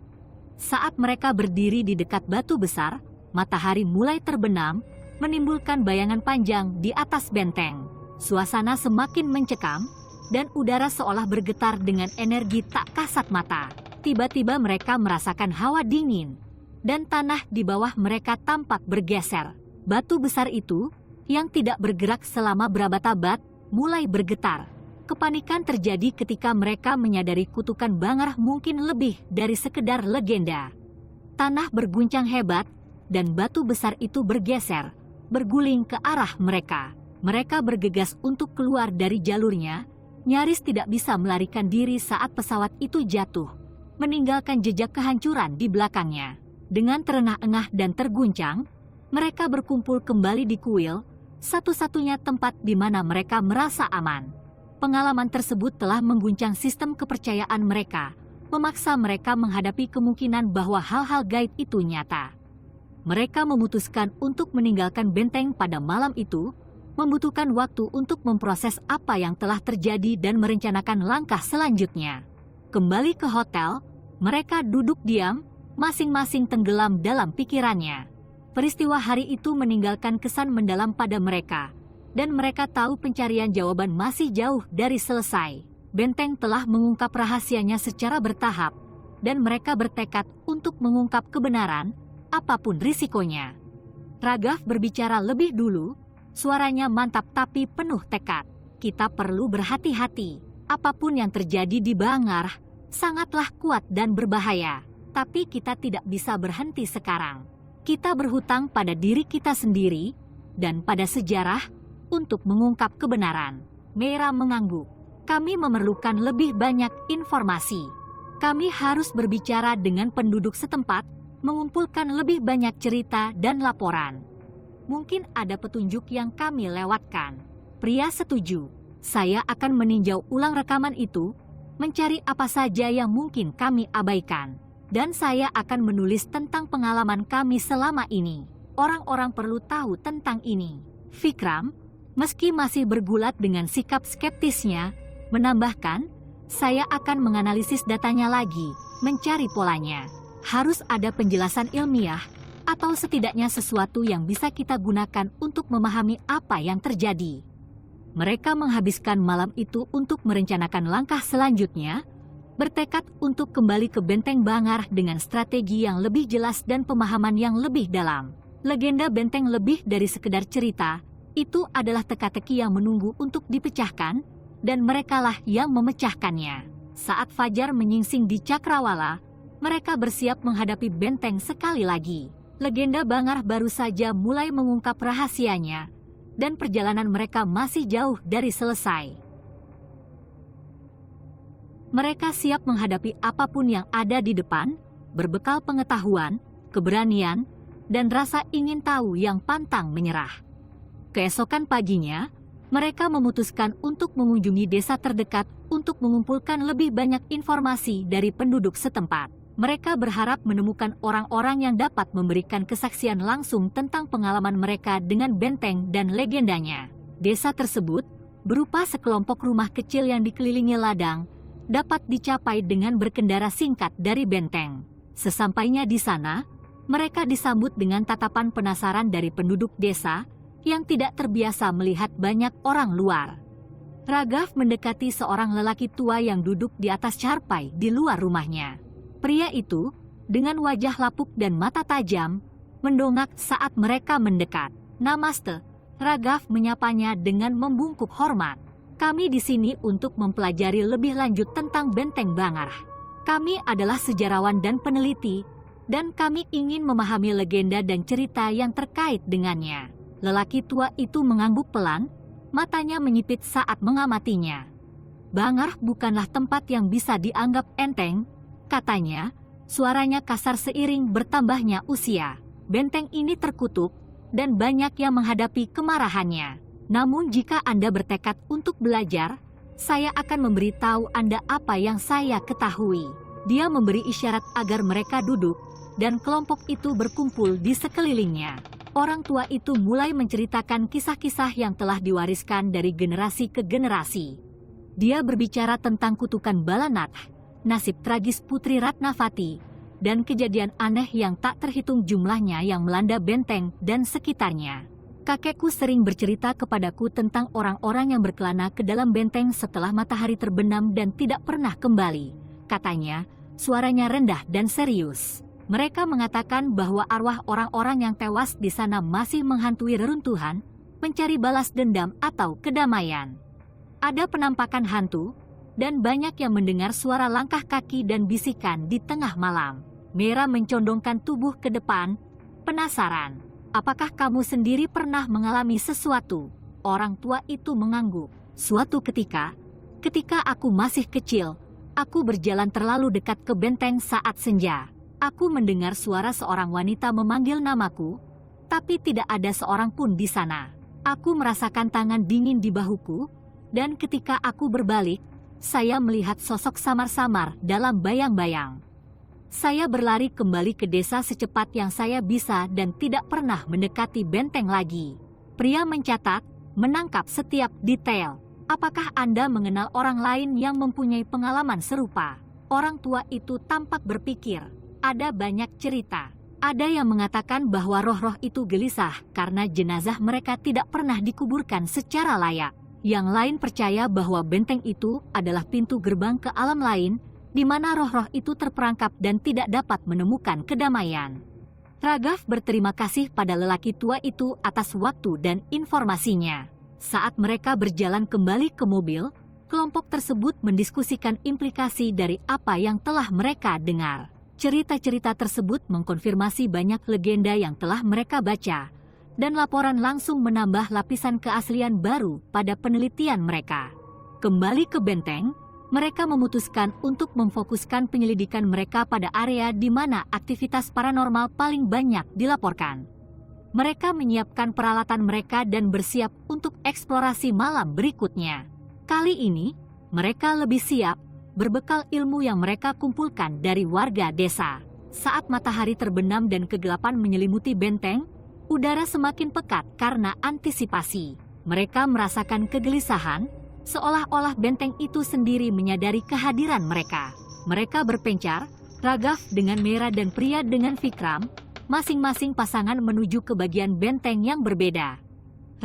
Saat mereka berdiri di dekat batu besar, matahari mulai terbenam, menimbulkan bayangan panjang di atas benteng. Suasana semakin mencekam, dan udara seolah bergetar dengan energi tak kasat mata. Tiba-tiba mereka merasakan hawa dingin, dan tanah di bawah mereka tampak bergeser. Batu besar itu, yang tidak bergerak selama berabad-abad, mulai bergetar. Kepanikan terjadi ketika mereka menyadari kutukan Bangarh mungkin lebih dari sekedar legenda. Tanah berguncang hebat, dan batu besar itu bergeser, berguling ke arah mereka. Mereka bergegas untuk keluar dari jalurnya, nyaris tidak bisa melarikan diri saat pesawat itu jatuh, meninggalkan jejak kehancuran di belakangnya. Dengan terengah-engah dan terguncang, Mereka berkumpul kembali di kuil, satu-satunya tempat di mana mereka merasa aman. Pengalaman tersebut telah mengguncang sistem kepercayaan mereka, memaksa mereka menghadapi kemungkinan bahwa hal-hal gaib itu nyata. Mereka memutuskan untuk meninggalkan benteng pada malam itu, membutuhkan waktu untuk memproses apa yang telah terjadi dan merencanakan langkah selanjutnya. Kembali ke hotel, mereka duduk diam, masing-masing tenggelam dalam pikirannya. Peristiwa hari itu meninggalkan kesan mendalam pada mereka, dan mereka tahu pencarian jawaban masih jauh dari selesai. Benteng telah mengungkap rahasianya secara bertahap, dan mereka bertekad untuk mengungkap kebenaran, apapun risikonya. Ragav berbicara lebih dulu, suaranya mantap tapi penuh tekad. Kita perlu berhati-hati. Apapun yang terjadi di Bangarh sangatlah kuat dan berbahaya. Tapi kita tidak bisa berhenti sekarang. Kita berhutang pada diri kita sendiri dan pada sejarah untuk mengungkap kebenaran. Meira mengangguk. Kami memerlukan lebih banyak informasi. Kami harus berbicara dengan penduduk setempat, mengumpulkan lebih banyak cerita dan laporan. Mungkin ada petunjuk yang kami lewatkan. Pria setuju. Saya akan meninjau ulang rekaman itu, mencari apa saja yang mungkin kami abaikan. Dan saya akan menulis tentang pengalaman kami selama ini. Orang-orang perlu tahu tentang ini. Vikram, meski masih bergulat dengan sikap skeptisnya, menambahkan, saya akan menganalisis datanya lagi, mencari polanya. Harus ada penjelasan ilmiah, atau setidaknya sesuatu yang bisa kita gunakan untuk memahami apa yang terjadi. Mereka menghabiskan malam itu untuk merencanakan langkah selanjutnya, bertekad untuk kembali ke benteng Bangarh dengan strategi yang lebih jelas dan pemahaman yang lebih dalam. Legenda benteng lebih dari sekedar cerita, itu adalah teka-teki yang menunggu untuk dipecahkan, dan merekalah yang memecahkannya. Saat fajar menyingsing di Cakrawala, mereka bersiap menghadapi benteng sekali lagi. Legenda Bangarh baru saja mulai mengungkap rahasianya, dan perjalanan mereka masih jauh dari selesai. Mereka siap menghadapi apapun yang ada di depan, berbekal pengetahuan, keberanian, dan rasa ingin tahu yang pantang menyerah. Keesokan paginya, mereka memutuskan untuk mengunjungi desa terdekat untuk mengumpulkan lebih banyak informasi dari penduduk setempat. Mereka berharap menemukan orang-orang yang dapat memberikan kesaksian langsung tentang pengalaman mereka dengan benteng dan legendanya. Desa tersebut, berupa sekelompok rumah kecil yang dikelilingi ladang, dapat dicapai dengan berkendara singkat dari benteng. Sesampainya di sana, mereka disambut dengan tatapan penasaran dari penduduk desa yang tidak terbiasa melihat banyak orang luar. Ragav mendekati seorang lelaki tua yang duduk di atas carpai di luar rumahnya. Pria itu, dengan wajah lapuk dan mata tajam, mendongak saat mereka mendekat. Namaste, Ragav menyapanya dengan membungkuk hormat. Kami di sini untuk mempelajari lebih lanjut tentang benteng Bangarh. Kami adalah sejarawan dan peneliti, dan kami ingin memahami legenda dan cerita yang terkait dengannya. Lelaki tua itu mengangguk pelan, matanya menyipit saat mengamatinya. Bangarh bukanlah tempat yang bisa dianggap enteng, katanya, suaranya kasar seiring bertambahnya usia. Benteng ini terkutuk, dan banyak yang menghadapi kemarahannya. Namun jika Anda bertekad untuk belajar, saya akan memberitahu Anda apa yang saya ketahui. Dia memberi isyarat agar mereka duduk, dan kelompok itu berkumpul di sekelilingnya. Orang tua itu mulai menceritakan kisah-kisah yang telah diwariskan dari generasi ke generasi. Dia berbicara tentang kutukan Balanath, nasib tragis Putri Ratnavati, dan kejadian aneh yang tak terhitung jumlahnya yang melanda benteng dan sekitarnya. Kakekku sering bercerita kepadaku tentang orang-orang yang berkelana ke dalam benteng setelah matahari terbenam dan tidak pernah kembali. Katanya, suaranya rendah dan serius. Mereka mengatakan bahwa arwah orang-orang yang tewas di sana masih menghantui reruntuhan, mencari balas dendam atau kedamaian. Ada penampakan hantu, dan banyak yang mendengar suara langkah kaki dan bisikan di tengah malam. Meira mencondongkan tubuh ke depan, penasaran. Apakah kamu sendiri pernah mengalami sesuatu? Orang tua itu mengangguk. Suatu ketika aku masih kecil, aku berjalan terlalu dekat ke benteng saat senja. Aku mendengar suara seorang wanita memanggil namaku, tapi tidak ada seorang pun di sana. Aku merasakan tangan dingin di bahuku, dan ketika aku berbalik, saya melihat sosok samar-samar dalam bayang-bayang. Saya berlari kembali ke desa secepat yang saya bisa dan tidak pernah mendekati benteng lagi. Pria mencatat, menangkap setiap detail. Apakah Anda mengenal orang lain yang mempunyai pengalaman serupa? Orang tua itu tampak berpikir. Ada banyak cerita. Ada yang mengatakan bahwa roh-roh itu gelisah karena jenazah mereka tidak pernah dikuburkan secara layak. Yang lain percaya bahwa benteng itu adalah pintu gerbang ke alam lain, di mana roh-roh itu terperangkap dan tidak dapat menemukan kedamaian. Ragav berterima kasih pada lelaki tua itu atas waktu dan informasinya. Saat mereka berjalan kembali ke mobil, kelompok tersebut mendiskusikan implikasi dari apa yang telah mereka dengar. Cerita-cerita tersebut mengkonfirmasi banyak legenda yang telah mereka baca, dan laporan langsung menambah lapisan keaslian baru pada penelitian mereka. Kembali ke benteng, mereka memutuskan untuk memfokuskan penyelidikan mereka pada area di mana aktivitas paranormal paling banyak dilaporkan. Mereka menyiapkan peralatan mereka dan bersiap untuk eksplorasi malam berikutnya. Kali ini, mereka lebih siap, berbekal ilmu yang mereka kumpulkan dari warga desa. Saat matahari terbenam dan kegelapan menyelimuti benteng, udara semakin pekat karena antisipasi. Mereka merasakan kegelisahan, seolah-olah benteng itu sendiri menyadari kehadiran mereka. Mereka berpencar, Ragav dengan Mera dan Pria dengan Vikram, masing-masing pasangan menuju ke bagian benteng yang berbeda.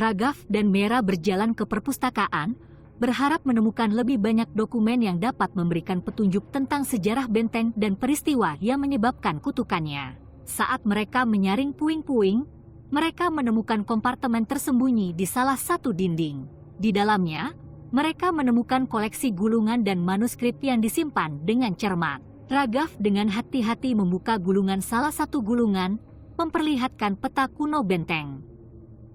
Ragav dan Mera berjalan ke perpustakaan, berharap menemukan lebih banyak dokumen yang dapat memberikan petunjuk tentang sejarah benteng dan peristiwa yang menyebabkan kutukannya. Saat mereka menyaring puing-puing, mereka menemukan kompartemen tersembunyi di salah satu dinding. Di dalamnya, mereka menemukan koleksi gulungan dan manuskrip yang disimpan dengan cermat. Ragav dengan hati-hati membuka gulungan salah satu gulungan, memperlihatkan peta kuno benteng.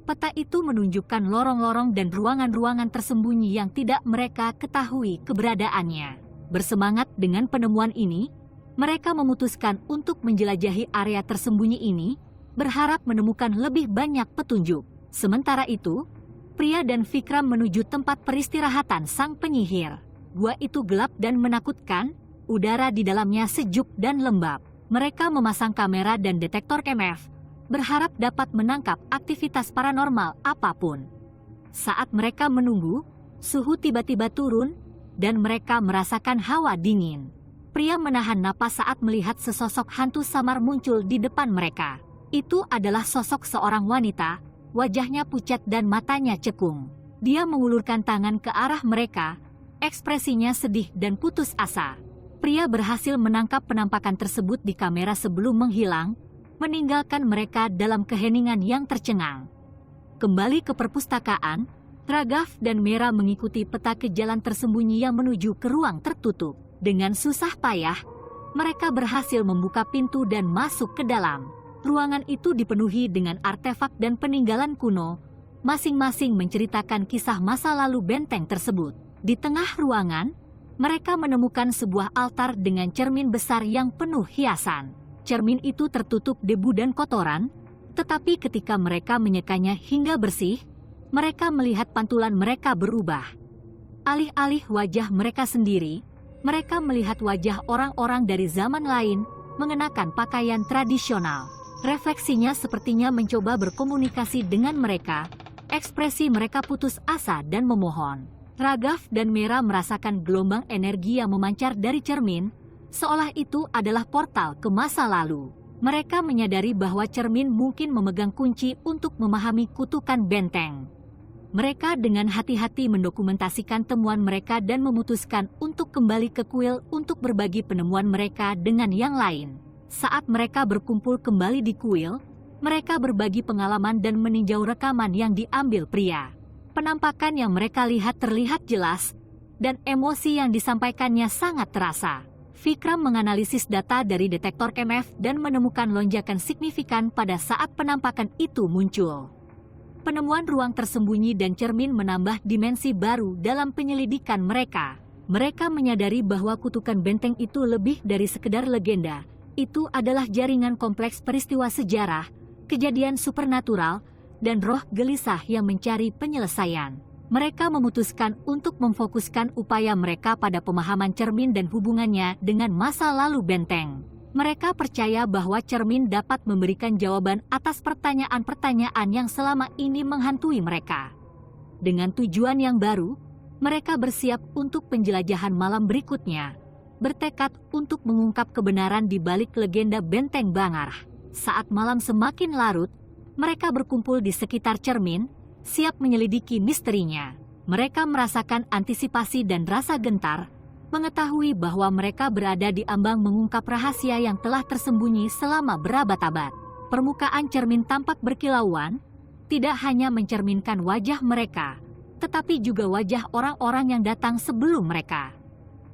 Peta itu menunjukkan lorong-lorong dan ruangan-ruangan tersembunyi yang tidak mereka ketahui keberadaannya. Bersemangat dengan penemuan ini, mereka memutuskan untuk menjelajahi area tersembunyi ini, berharap menemukan lebih banyak petunjuk. Sementara itu, Pria dan Vikram menuju tempat peristirahatan sang penyihir. Gua itu gelap dan menakutkan, udara di dalamnya sejuk dan lembab. Mereka memasang kamera dan detektor EMF, berharap dapat menangkap aktivitas paranormal apapun. Saat mereka menunggu, suhu tiba-tiba turun, dan mereka merasakan hawa dingin. Pria menahan napas saat melihat sesosok hantu samar muncul di depan mereka. Itu adalah sosok seorang wanita, wajahnya pucat dan matanya cekung. Dia mengulurkan tangan ke arah mereka, ekspresinya sedih dan putus asa. Pria berhasil menangkap penampakan tersebut di kamera sebelum menghilang, meninggalkan mereka dalam keheningan yang tercengang. Kembali ke perpustakaan, Ragav dan Mera mengikuti peta ke jalan tersembunyi yang menuju ke ruang tertutup. Dengan susah payah, mereka berhasil membuka pintu dan masuk ke dalam. Ruangan itu dipenuhi dengan artefak dan peninggalan kuno, masing-masing menceritakan kisah masa lalu benteng tersebut. Di tengah ruangan, mereka menemukan sebuah altar dengan cermin besar yang penuh hiasan. Cermin itu tertutup debu dan kotoran, tetapi ketika mereka menyekanya hingga bersih, mereka melihat pantulan mereka berubah. Alih-alih wajah mereka sendiri, mereka melihat wajah orang-orang dari zaman lain mengenakan pakaian tradisional. Refleksinya sepertinya mencoba berkomunikasi dengan mereka, ekspresi mereka putus asa dan memohon. Ragav dan Mera merasakan gelombang energi yang memancar dari cermin, seolah itu adalah portal ke masa lalu. Mereka menyadari bahwa cermin mungkin memegang kunci untuk memahami kutukan benteng. Mereka dengan hati-hati mendokumentasikan temuan mereka dan memutuskan untuk kembali ke kuil untuk berbagi penemuan mereka dengan yang lain. Saat mereka berkumpul kembali di kuil, mereka berbagi pengalaman dan meninjau rekaman yang diambil Pria. Penampakan yang mereka lihat terlihat jelas, dan emosi yang disampaikannya sangat terasa. Vikram menganalisis data dari detektor EMF dan menemukan lonjakan signifikan pada saat penampakan itu muncul. Penemuan ruang tersembunyi dan cermin menambah dimensi baru dalam penyelidikan mereka. Mereka menyadari bahwa kutukan benteng itu lebih dari sekedar legenda. Itu adalah jaringan kompleks peristiwa sejarah, kejadian supernatural, dan roh gelisah yang mencari penyelesaian. Mereka memutuskan untuk memfokuskan upaya mereka pada pemahaman cermin dan hubungannya dengan masa lalu benteng. Mereka percaya bahwa cermin dapat memberikan jawaban atas pertanyaan-pertanyaan yang selama ini menghantui mereka. Dengan tujuan yang baru, mereka bersiap untuk penjelajahan malam berikutnya, bertekad untuk mengungkap kebenaran di balik legenda Benteng Bangarah. Saat malam semakin larut, mereka berkumpul di sekitar cermin, siap menyelidiki misterinya. Mereka merasakan antisipasi dan rasa gentar, mengetahui bahwa mereka berada di ambang mengungkap rahasia yang telah tersembunyi selama berabad-abad. Permukaan cermin tampak berkilauan, tidak hanya mencerminkan wajah mereka, tetapi juga wajah orang-orang yang datang sebelum mereka.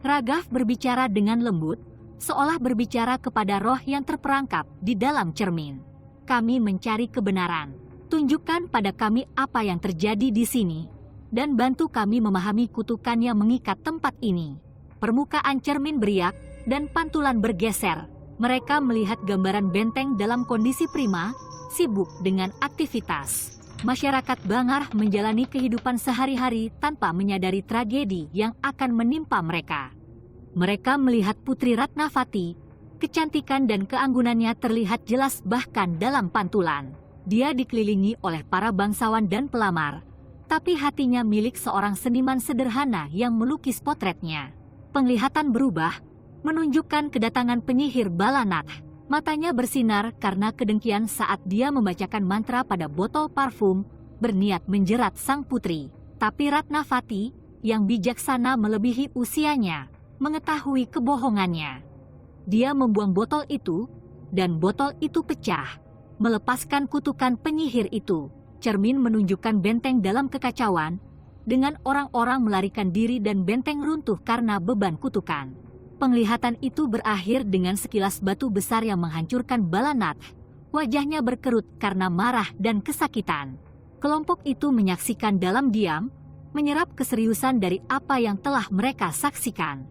Ragav berbicara dengan lembut, seolah berbicara kepada roh yang terperangkap di dalam cermin. Kami mencari kebenaran. Tunjukkan pada kami apa yang terjadi di sini, dan bantu kami memahami kutukan yang mengikat tempat ini. Permukaan cermin beriak, dan pantulan bergeser. Mereka melihat gambaran benteng dalam kondisi prima, sibuk dengan aktivitas. Masyarakat Bangarah menjalani kehidupan sehari-hari tanpa menyadari tragedi yang akan menimpa mereka. Mereka melihat Putri Ratnavati, kecantikan dan keanggunannya terlihat jelas bahkan dalam pantulan. Dia dikelilingi oleh para bangsawan dan pelamar, tapi hatinya milik seorang seniman sederhana yang melukis potretnya. Penglihatan berubah, menunjukkan kedatangan penyihir Balanath. Matanya bersinar karena kedengkian saat dia membacakan mantra pada botol parfum, berniat menjerat sang putri. Tapi Ratnavati, yang bijaksana melebihi usianya, mengetahui kebohongannya. Dia membuang botol itu, dan botol itu pecah, melepaskan kutukan penyihir itu. Cermin menunjukkan benteng dalam kekacauan, dengan orang-orang melarikan diri dan benteng runtuh karena beban kutukan. Penglihatan itu berakhir dengan sekilas batu besar yang menghancurkan Balanath. Wajahnya berkerut karena marah dan kesakitan. Kelompok itu menyaksikan dalam diam, menyerap keseriusan dari apa yang telah mereka saksikan.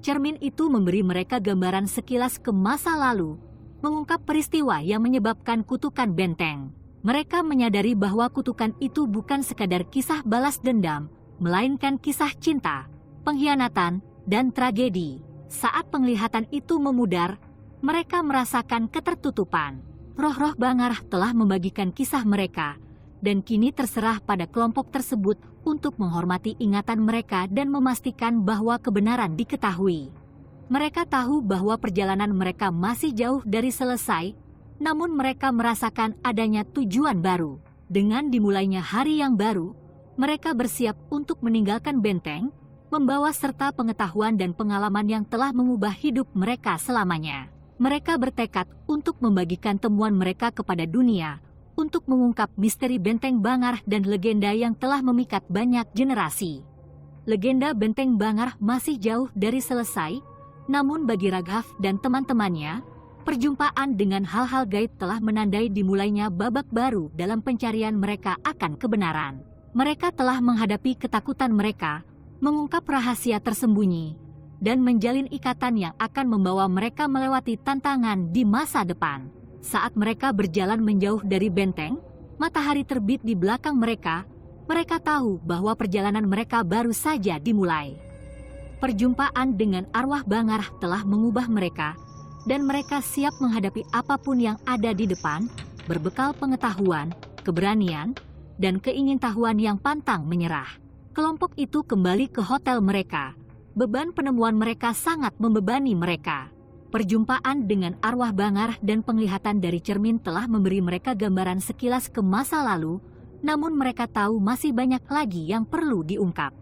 Cermin itu memberi mereka gambaran sekilas ke masa lalu, mengungkap peristiwa yang menyebabkan kutukan benteng. Mereka menyadari bahwa kutukan itu bukan sekadar kisah balas dendam, melainkan kisah cinta, pengkhianatan, dan tragedi. Saat penglihatan itu memudar, mereka merasakan ketertutupan. Roh-roh Bangarah telah membagikan kisah mereka, dan kini terserah pada kelompok tersebut untuk menghormati ingatan mereka dan memastikan bahwa kebenaran diketahui. Mereka tahu bahwa perjalanan mereka masih jauh dari selesai, namun mereka merasakan adanya tujuan baru. Dengan dimulainya hari yang baru, mereka bersiap untuk meninggalkan benteng, membawa serta pengetahuan dan pengalaman yang telah mengubah hidup mereka selamanya. Mereka bertekad untuk membagikan temuan mereka kepada dunia, untuk mengungkap misteri Benteng Bangarah dan legenda yang telah memikat banyak generasi. Legenda Benteng Bangarah masih jauh dari selesai, namun bagi Raghav dan teman-temannya, perjumpaan dengan hal-hal gaib telah menandai dimulainya babak baru dalam pencarian mereka akan kebenaran. Mereka telah menghadapi ketakutan mereka, mengungkap rahasia tersembunyi, dan menjalin ikatan yang akan membawa mereka melewati tantangan di masa depan. Saat mereka berjalan menjauh dari benteng, matahari terbit di belakang mereka. Mereka tahu bahwa perjalanan mereka baru saja dimulai. Perjumpaan dengan arwah Bangarah telah mengubah mereka, dan mereka siap menghadapi apapun yang ada di depan, berbekal pengetahuan, keberanian, dan keingintahuan yang pantang menyerah. Kelompok itu kembali ke hotel mereka. Beban penemuan mereka sangat membebani mereka. Perjumpaan dengan arwah Bangarah dan penglihatan dari cermin telah memberi mereka gambaran sekilas ke masa lalu, namun mereka tahu masih banyak lagi yang perlu diungkap.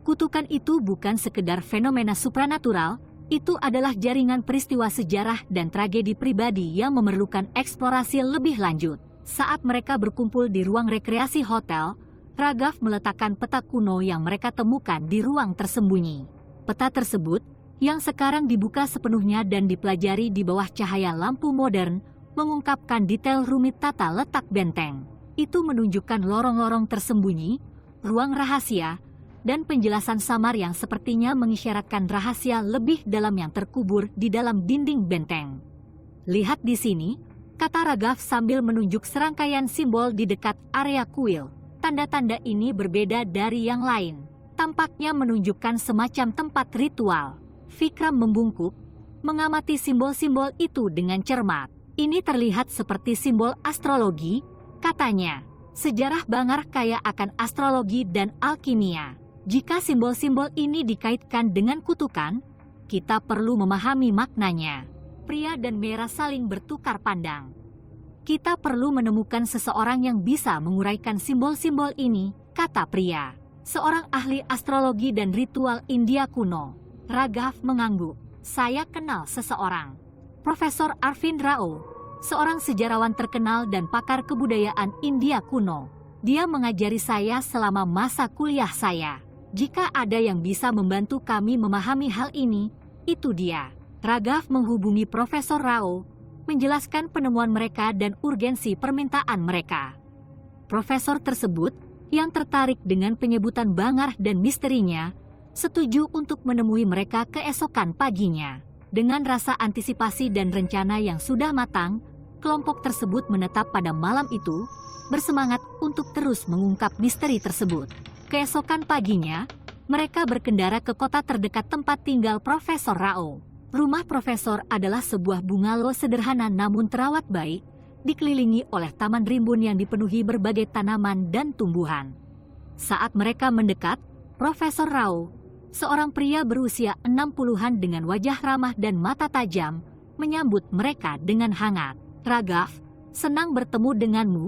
Kutukan itu bukan sekedar fenomena supranatural, itu adalah jaringan peristiwa sejarah dan tragedi pribadi yang memerlukan eksplorasi lebih lanjut. Saat mereka berkumpul di ruang rekreasi hotel, Raghav meletakkan peta kuno yang mereka temukan di ruang tersembunyi. Peta tersebut, yang sekarang dibuka sepenuhnya dan dipelajari di bawah cahaya lampu modern, mengungkapkan detail rumit tata letak benteng. Itu menunjukkan lorong-lorong tersembunyi, ruang rahasia, dan penjelasan samar yang sepertinya mengisyaratkan rahasia lebih dalam yang terkubur di dalam dinding benteng. Lihat di sini, kata Raghav sambil menunjuk serangkaian simbol di dekat area kuil. Tanda-tanda ini berbeda dari yang lain. Tampaknya menunjukkan semacam tempat ritual. Vikram membungkuk, mengamati simbol-simbol itu dengan cermat. Ini terlihat seperti simbol astrologi, katanya. Sejarah Bangar kaya akan astrologi dan alkimia. Jika simbol-simbol ini dikaitkan dengan kutukan, kita perlu memahami maknanya. Pria dan Mera saling bertukar pandang. Kita perlu menemukan seseorang yang bisa menguraikan simbol-simbol ini, kata pria. Seorang ahli astrologi dan ritual India kuno. Raghav mengangguk. Saya kenal seseorang. Profesor Arvind Rao, seorang sejarawan terkenal dan pakar kebudayaan India kuno. Dia mengajari saya selama masa kuliah saya. Jika ada yang bisa membantu kami memahami hal ini, itu dia. Raghav menghubungi Profesor Rao, menjelaskan penemuan mereka dan urgensi permintaan mereka. Profesor tersebut, yang tertarik dengan penyebutan Bangar dan misterinya, setuju untuk menemui mereka keesokan paginya. Dengan rasa antisipasi dan rencana yang sudah matang, kelompok tersebut menetap pada malam itu, bersemangat untuk terus mengungkap misteri tersebut. Keesokan paginya, mereka berkendara ke kota terdekat tempat tinggal Profesor Rao. Rumah profesor adalah sebuah bungalow sederhana namun terawat baik, dikelilingi oleh taman rimbun yang dipenuhi berbagai tanaman dan tumbuhan. Saat mereka mendekat, Profesor Rao, seorang pria berusia 60-an dengan wajah ramah dan mata tajam, menyambut mereka dengan hangat. Raghav, senang bertemu denganmu,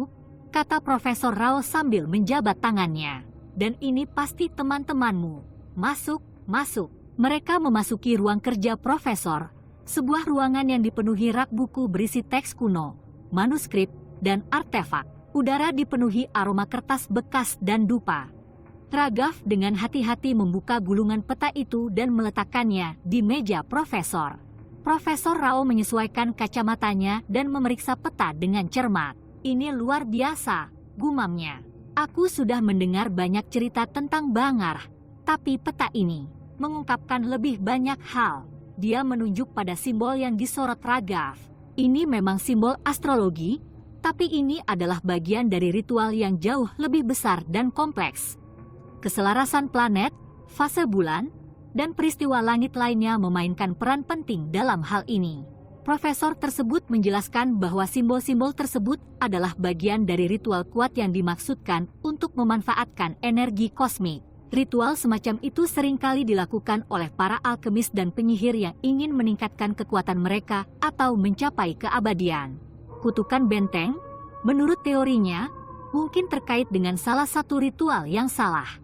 kata Profesor Rao sambil menjabat tangannya. Dan ini pasti teman-temanmu. Masuk, masuk. Mereka memasuki ruang kerja profesor, sebuah ruangan yang dipenuhi rak buku berisi teks kuno, manuskrip, dan artefak. Udara dipenuhi aroma kertas bekas dan dupa. Raghav dengan hati-hati membuka gulungan peta itu dan meletakkannya di meja profesor. Profesor Rao menyesuaikan kacamatanya dan memeriksa peta dengan cermat. Ini luar biasa, gumamnya. Aku sudah mendengar banyak cerita tentang Bangar, tapi peta ini mengungkapkan lebih banyak hal. Dia menunjuk pada simbol yang disorot Raghav. Ini memang simbol astrologi, tapi ini adalah bagian dari ritual yang jauh lebih besar dan kompleks. Keselarasan planet, fase bulan, dan peristiwa langit lainnya memainkan peran penting dalam hal ini. Profesor tersebut menjelaskan bahwa simbol-simbol tersebut adalah bagian dari ritual kuat yang dimaksudkan untuk memanfaatkan energi kosmik. Ritual semacam itu seringkali dilakukan oleh para alkemis dan penyihir yang ingin meningkatkan kekuatan mereka atau mencapai keabadian. Kutukan benteng, menurut teorinya, mungkin terkait dengan salah satu ritual yang salah.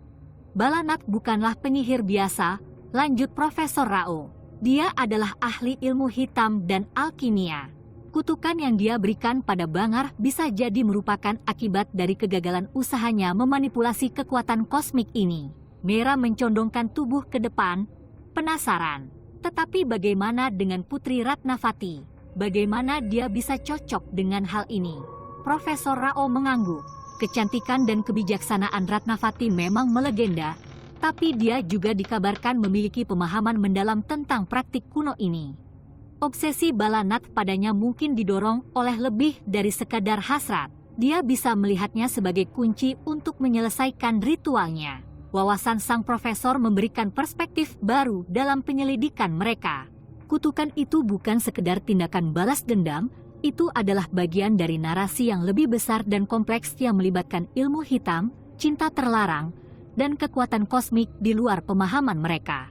Balanat bukanlah penyihir biasa, lanjut Profesor Rao. Dia adalah ahli ilmu hitam dan alkimia. Kutukan yang dia berikan pada Bangar bisa jadi merupakan akibat dari kegagalan usahanya memanipulasi kekuatan kosmik ini. Mera mencondongkan tubuh ke depan, penasaran. Tetapi bagaimana dengan Putri Ratnavati? Bagaimana dia bisa cocok dengan hal ini? Profesor Rao mengangguk. Kecantikan dan kebijaksanaan Ratnavati memang melegenda, tapi dia juga dikabarkan memiliki pemahaman mendalam tentang praktik kuno ini. Obsesi Balanat padanya mungkin didorong oleh lebih dari sekadar hasrat. Dia bisa melihatnya sebagai kunci untuk menyelesaikan ritualnya. Wawasan sang profesor memberikan perspektif baru dalam penyelidikan mereka. Kutukan itu bukan sekedar tindakan balas dendam, itu adalah bagian dari narasi yang lebih besar dan kompleks yang melibatkan ilmu hitam, cinta terlarang, dan kekuatan kosmik di luar pemahaman mereka.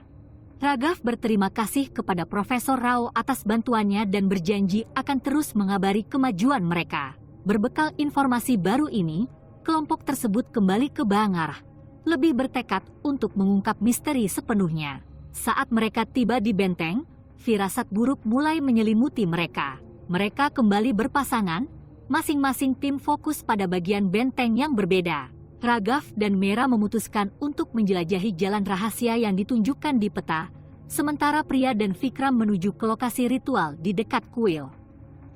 Raghav berterima kasih kepada Profesor Rao atas bantuannya dan berjanji akan terus mengabari kemajuan mereka. Berbekal informasi baru ini, kelompok tersebut kembali ke Bangar, lebih bertekad untuk mengungkap misteri sepenuhnya. Saat mereka tiba di benteng, firasat buruk mulai menyelimuti mereka. Mereka kembali berpasangan, masing-masing tim fokus pada bagian benteng yang berbeda. Raghav dan Mera memutuskan untuk menjelajahi jalan rahasia yang ditunjukkan di peta, sementara pria dan Vikram menuju ke lokasi ritual di dekat kuil.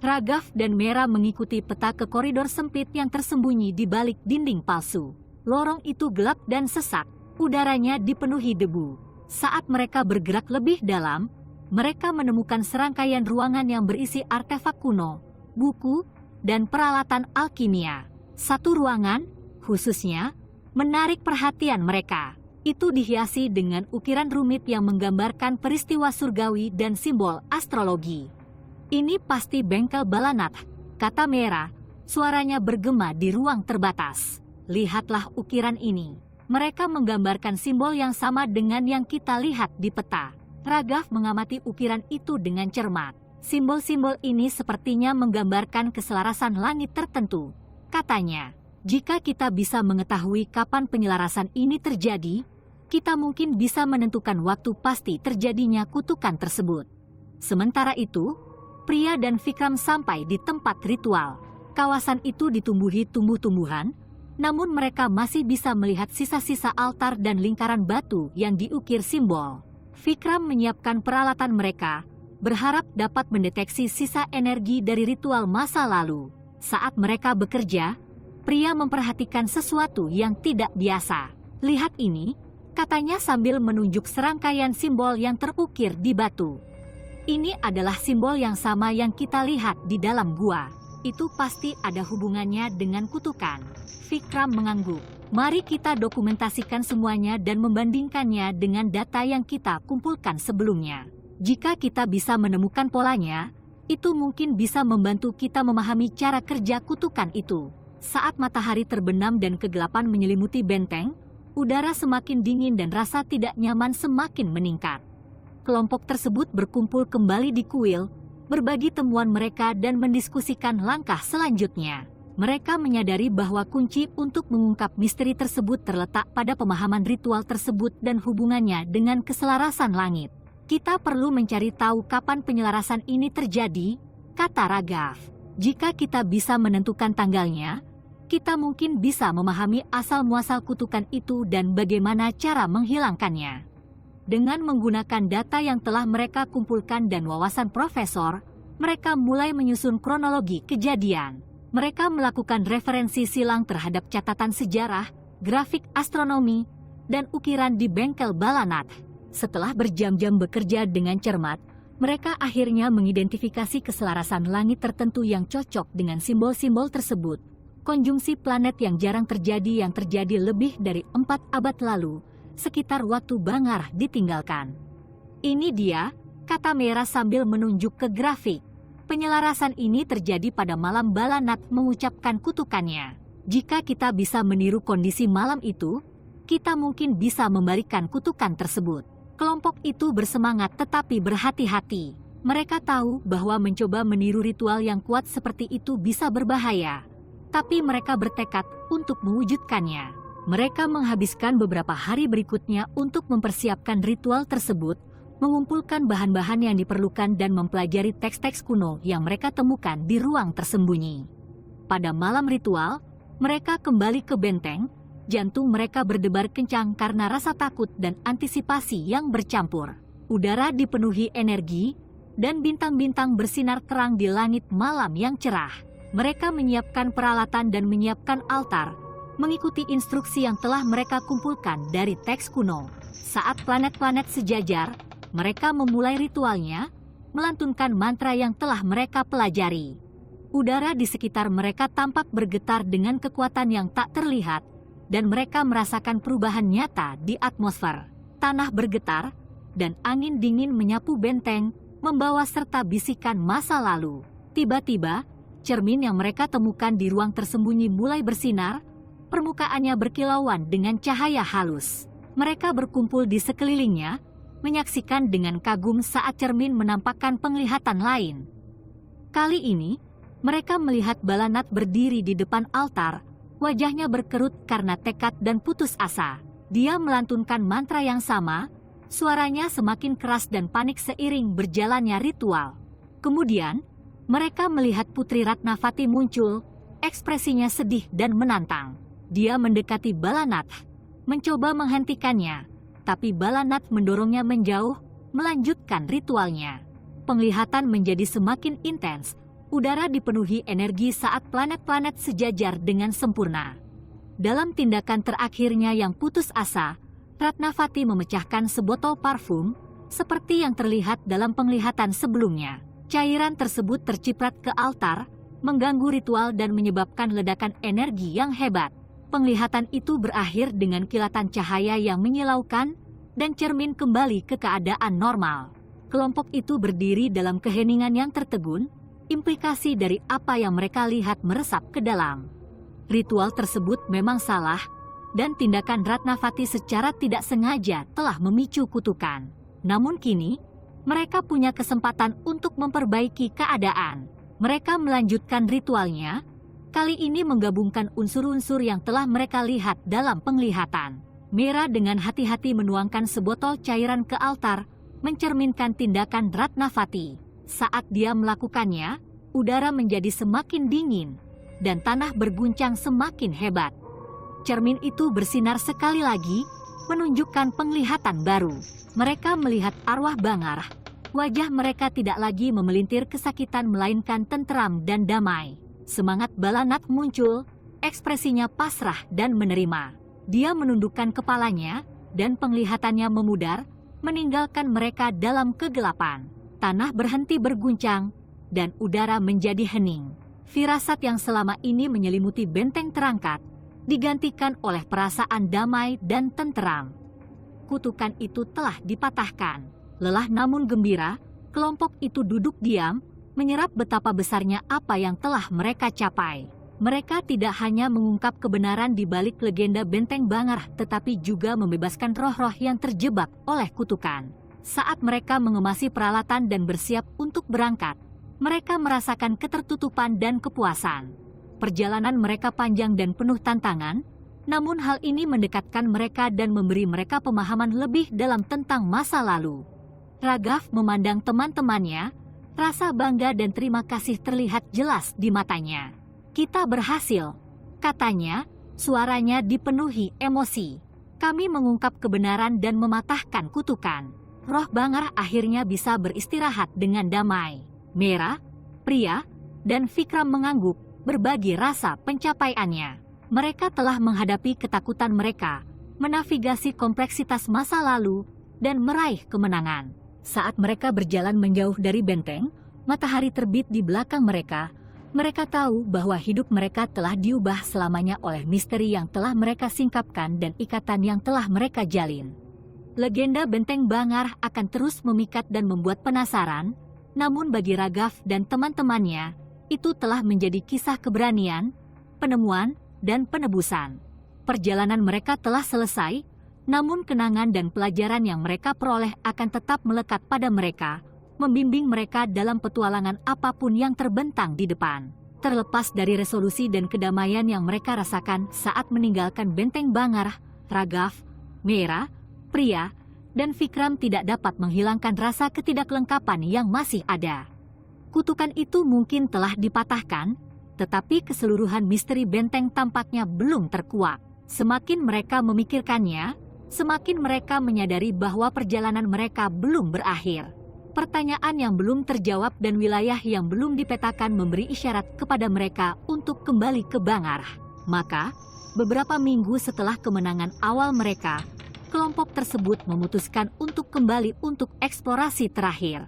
Raghav dan Mera mengikuti peta ke koridor sempit yang tersembunyi di balik dinding palsu. Lorong itu gelap dan sesak, udaranya dipenuhi debu. Saat mereka bergerak lebih dalam, mereka menemukan serangkaian ruangan yang berisi artefak kuno, buku, dan peralatan alkimia. Satu ruangan, khususnya, menarik perhatian mereka. Itu dihiasi dengan ukiran rumit yang menggambarkan peristiwa surgawi dan simbol astrologi. "Ini pasti bengkel Balanath," kata Mera. Suaranya bergema di ruang terbatas. "Lihatlah ukiran ini. Mereka menggambarkan simbol yang sama dengan yang kita lihat di peta." Ragav mengamati ukiran itu dengan cermat. "Simbol-simbol ini sepertinya menggambarkan keselarasan langit tertentu," katanya. "Jika kita bisa mengetahui kapan penyelarasan ini terjadi, kita mungkin bisa menentukan waktu pasti terjadinya kutukan tersebut." Sementara itu, Priya dan Vikram sampai di tempat ritual. Kawasan itu ditumbuhi tumbuh-tumbuhan, namun mereka masih bisa melihat sisa-sisa altar dan lingkaran batu yang diukir simbol. Vikram menyiapkan peralatan mereka, berharap dapat mendeteksi sisa energi dari ritual masa lalu. Saat mereka bekerja, Priya memperhatikan sesuatu yang tidak biasa. "Lihat ini," katanya sambil menunjuk serangkaian simbol yang terukir di batu. "Ini adalah simbol yang sama yang kita lihat di dalam gua. Itu pasti ada hubungannya dengan kutukan." Vikram mengangguk. "Mari kita dokumentasikan semuanya dan membandingkannya dengan data yang kita kumpulkan sebelumnya. Jika kita bisa menemukan polanya, itu mungkin bisa membantu kita memahami cara kerja kutukan itu." Saat matahari terbenam dan kegelapan menyelimuti benteng, udara semakin dingin dan rasa tidak nyaman semakin meningkat. Kelompok tersebut berkumpul kembali di kuil, berbagi temuan mereka dan mendiskusikan langkah selanjutnya. Mereka menyadari bahwa kunci untuk mengungkap misteri tersebut terletak pada pemahaman ritual tersebut dan hubungannya dengan keselarasan langit. "Kita perlu mencari tahu kapan penyelarasan ini terjadi," kata Ragav. "Jika kita bisa menentukan tanggalnya, kita mungkin bisa memahami asal-muasal kutukan itu dan bagaimana cara menghilangkannya." Dengan menggunakan data yang telah mereka kumpulkan dan wawasan profesor, mereka mulai menyusun kronologi kejadian. Mereka melakukan referensi silang terhadap catatan sejarah, grafik astronomi, dan ukiran di bengkel Balanath. Setelah berjam-jam bekerja dengan cermat, mereka akhirnya mengidentifikasi keselarasan langit tertentu yang cocok dengan simbol-simbol tersebut. Konjungsi planet yang jarang terjadi lebih dari 4 abad lalu, sekitar waktu Bangarah ditinggalkan. "Ini dia," kata Mera sambil menunjuk ke grafik. "Penyelarasan ini terjadi pada malam Balanath mengucapkan kutukannya. Jika kita bisa meniru kondisi malam itu, kita mungkin bisa membalikan kutukan tersebut." Kelompok itu bersemangat tetapi berhati-hati. Mereka tahu bahwa mencoba meniru ritual yang kuat seperti itu bisa berbahaya, tapi mereka bertekad untuk mewujudkannya. Mereka menghabiskan beberapa hari berikutnya untuk mempersiapkan ritual tersebut, mengumpulkan bahan-bahan yang diperlukan dan mempelajari teks-teks kuno yang mereka temukan di ruang tersembunyi. Pada malam ritual, mereka kembali ke benteng, jantung mereka berdebar kencang karena rasa takut dan antisipasi yang bercampur. Udara dipenuhi energi, dan bintang-bintang bersinar terang di langit malam yang cerah. Mereka menyiapkan peralatan dan menyiapkan altar, mengikuti instruksi yang telah mereka kumpulkan dari teks kuno. Saat planet-planet sejajar, mereka memulai ritualnya, melantunkan mantra yang telah mereka pelajari. Udara di sekitar mereka tampak bergetar dengan kekuatan yang tak terlihat, dan mereka merasakan perubahan nyata di atmosfer. Tanah bergetar, dan angin dingin menyapu benteng, membawa serta bisikan masa lalu. Tiba-tiba, cermin yang mereka temukan di ruang tersembunyi mulai bersinar, permukaannya berkilauan dengan cahaya halus. Mereka berkumpul di sekelilingnya, menyaksikan dengan kagum saat cermin menampakkan penglihatan lain. Kali ini, mereka melihat Balanath berdiri di depan altar, wajahnya berkerut karena tekad dan putus asa. Dia melantunkan mantra yang sama, suaranya semakin keras dan panik seiring berjalannya ritual. Kemudian, mereka melihat Putri Ratnavati muncul, ekspresinya sedih dan menantang. Dia mendekati Balanath, mencoba menghentikannya, tapi Balanath mendorongnya menjauh, melanjutkan ritualnya. Penglihatan menjadi semakin intens, udara dipenuhi energi saat planet-planet sejajar dengan sempurna. Dalam tindakan terakhirnya yang putus asa, Ratnavati memecahkan sebotol parfum, seperti yang terlihat dalam penglihatan sebelumnya. Cairan tersebut terciprat ke altar, mengganggu ritual dan menyebabkan ledakan energi yang hebat. Penglihatan itu berakhir dengan kilatan cahaya yang menyilaukan dan cermin kembali ke keadaan normal. Kelompok itu berdiri dalam keheningan yang tertegun, implikasi dari apa yang mereka lihat meresap ke dalam. Ritual tersebut memang salah, dan tindakan Ratnavati secara tidak sengaja telah memicu kutukan. Namun kini, mereka punya kesempatan untuk memperbaiki keadaan. Mereka melanjutkan ritualnya, kali ini menggabungkan unsur-unsur yang telah mereka lihat dalam penglihatan. Mira dengan hati-hati menuangkan sebotol cairan ke altar, mencerminkan tindakan Ratnavati. Saat dia melakukannya, udara menjadi semakin dingin, dan tanah berguncang semakin hebat. Cermin itu bersinar sekali lagi, menunjukkan penglihatan baru. Mereka melihat arwah Bangarah. Wajah mereka tidak lagi memelintir kesakitan melainkan tenteram dan damai. Semangat Balanat muncul, ekspresinya pasrah dan menerima. Dia menundukkan kepalanya, dan penglihatannya memudar, meninggalkan mereka dalam kegelapan. Tanah berhenti berguncang, dan udara menjadi hening. Firasat yang selama ini menyelimuti benteng terangkat, digantikan oleh perasaan damai dan tenteram. Kutukan itu telah dipatahkan. Lelah namun gembira, kelompok itu duduk diam, menyerap betapa besarnya apa yang telah mereka capai. Mereka tidak hanya mengungkap kebenaran di balik legenda Benteng Bangarah, tetapi juga membebaskan roh-roh yang terjebak oleh kutukan. Saat mereka mengemasi peralatan dan bersiap untuk berangkat, mereka merasakan ketertutupan dan kepuasan. Perjalanan mereka panjang dan penuh tantangan, namun hal ini mendekatkan mereka dan memberi mereka pemahaman lebih dalam tentang masa lalu. Raghav memandang teman-temannya, rasa bangga dan terima kasih terlihat jelas di matanya. "Kita berhasil," katanya, suaranya dipenuhi emosi. "Kami mengungkap kebenaran dan mematahkan kutukan. Roh Bangarah akhirnya bisa beristirahat dengan damai." Mira, Priya, dan Vikram mengangguk, berbagi rasa pencapaiannya. Mereka telah menghadapi ketakutan mereka, menavigasi kompleksitas masa lalu, dan meraih kemenangan. Saat mereka berjalan menjauh dari benteng, matahari terbit di belakang mereka. Mereka tahu bahwa hidup mereka telah diubah selamanya oleh misteri yang telah mereka singkapkan dan ikatan yang telah mereka jalin. Legenda Benteng Bangarah akan terus memikat dan membuat penasaran, namun bagi Raghav dan teman-temannya, itu telah menjadi kisah keberanian, penemuan, dan penebusan. Perjalanan mereka telah selesai, namun kenangan dan pelajaran yang mereka peroleh akan tetap melekat pada mereka, membimbing mereka dalam petualangan apapun yang terbentang di depan. Terlepas dari resolusi dan kedamaian yang mereka rasakan saat meninggalkan Benteng Bangarah, Raghav, Mira, Priya, dan Vikram tidak dapat menghilangkan rasa ketidaklengkapan yang masih ada. Kutukan itu mungkin telah dipatahkan, tetapi keseluruhan misteri benteng tampaknya belum terkuak. Semakin mereka memikirkannya, semakin mereka menyadari bahwa perjalanan mereka belum berakhir. Pertanyaan yang belum terjawab dan wilayah yang belum dipetakan memberi isyarat kepada mereka untuk kembali ke Bangarah. Maka, beberapa minggu setelah kemenangan awal mereka, kelompok tersebut memutuskan untuk kembali untuk eksplorasi terakhir.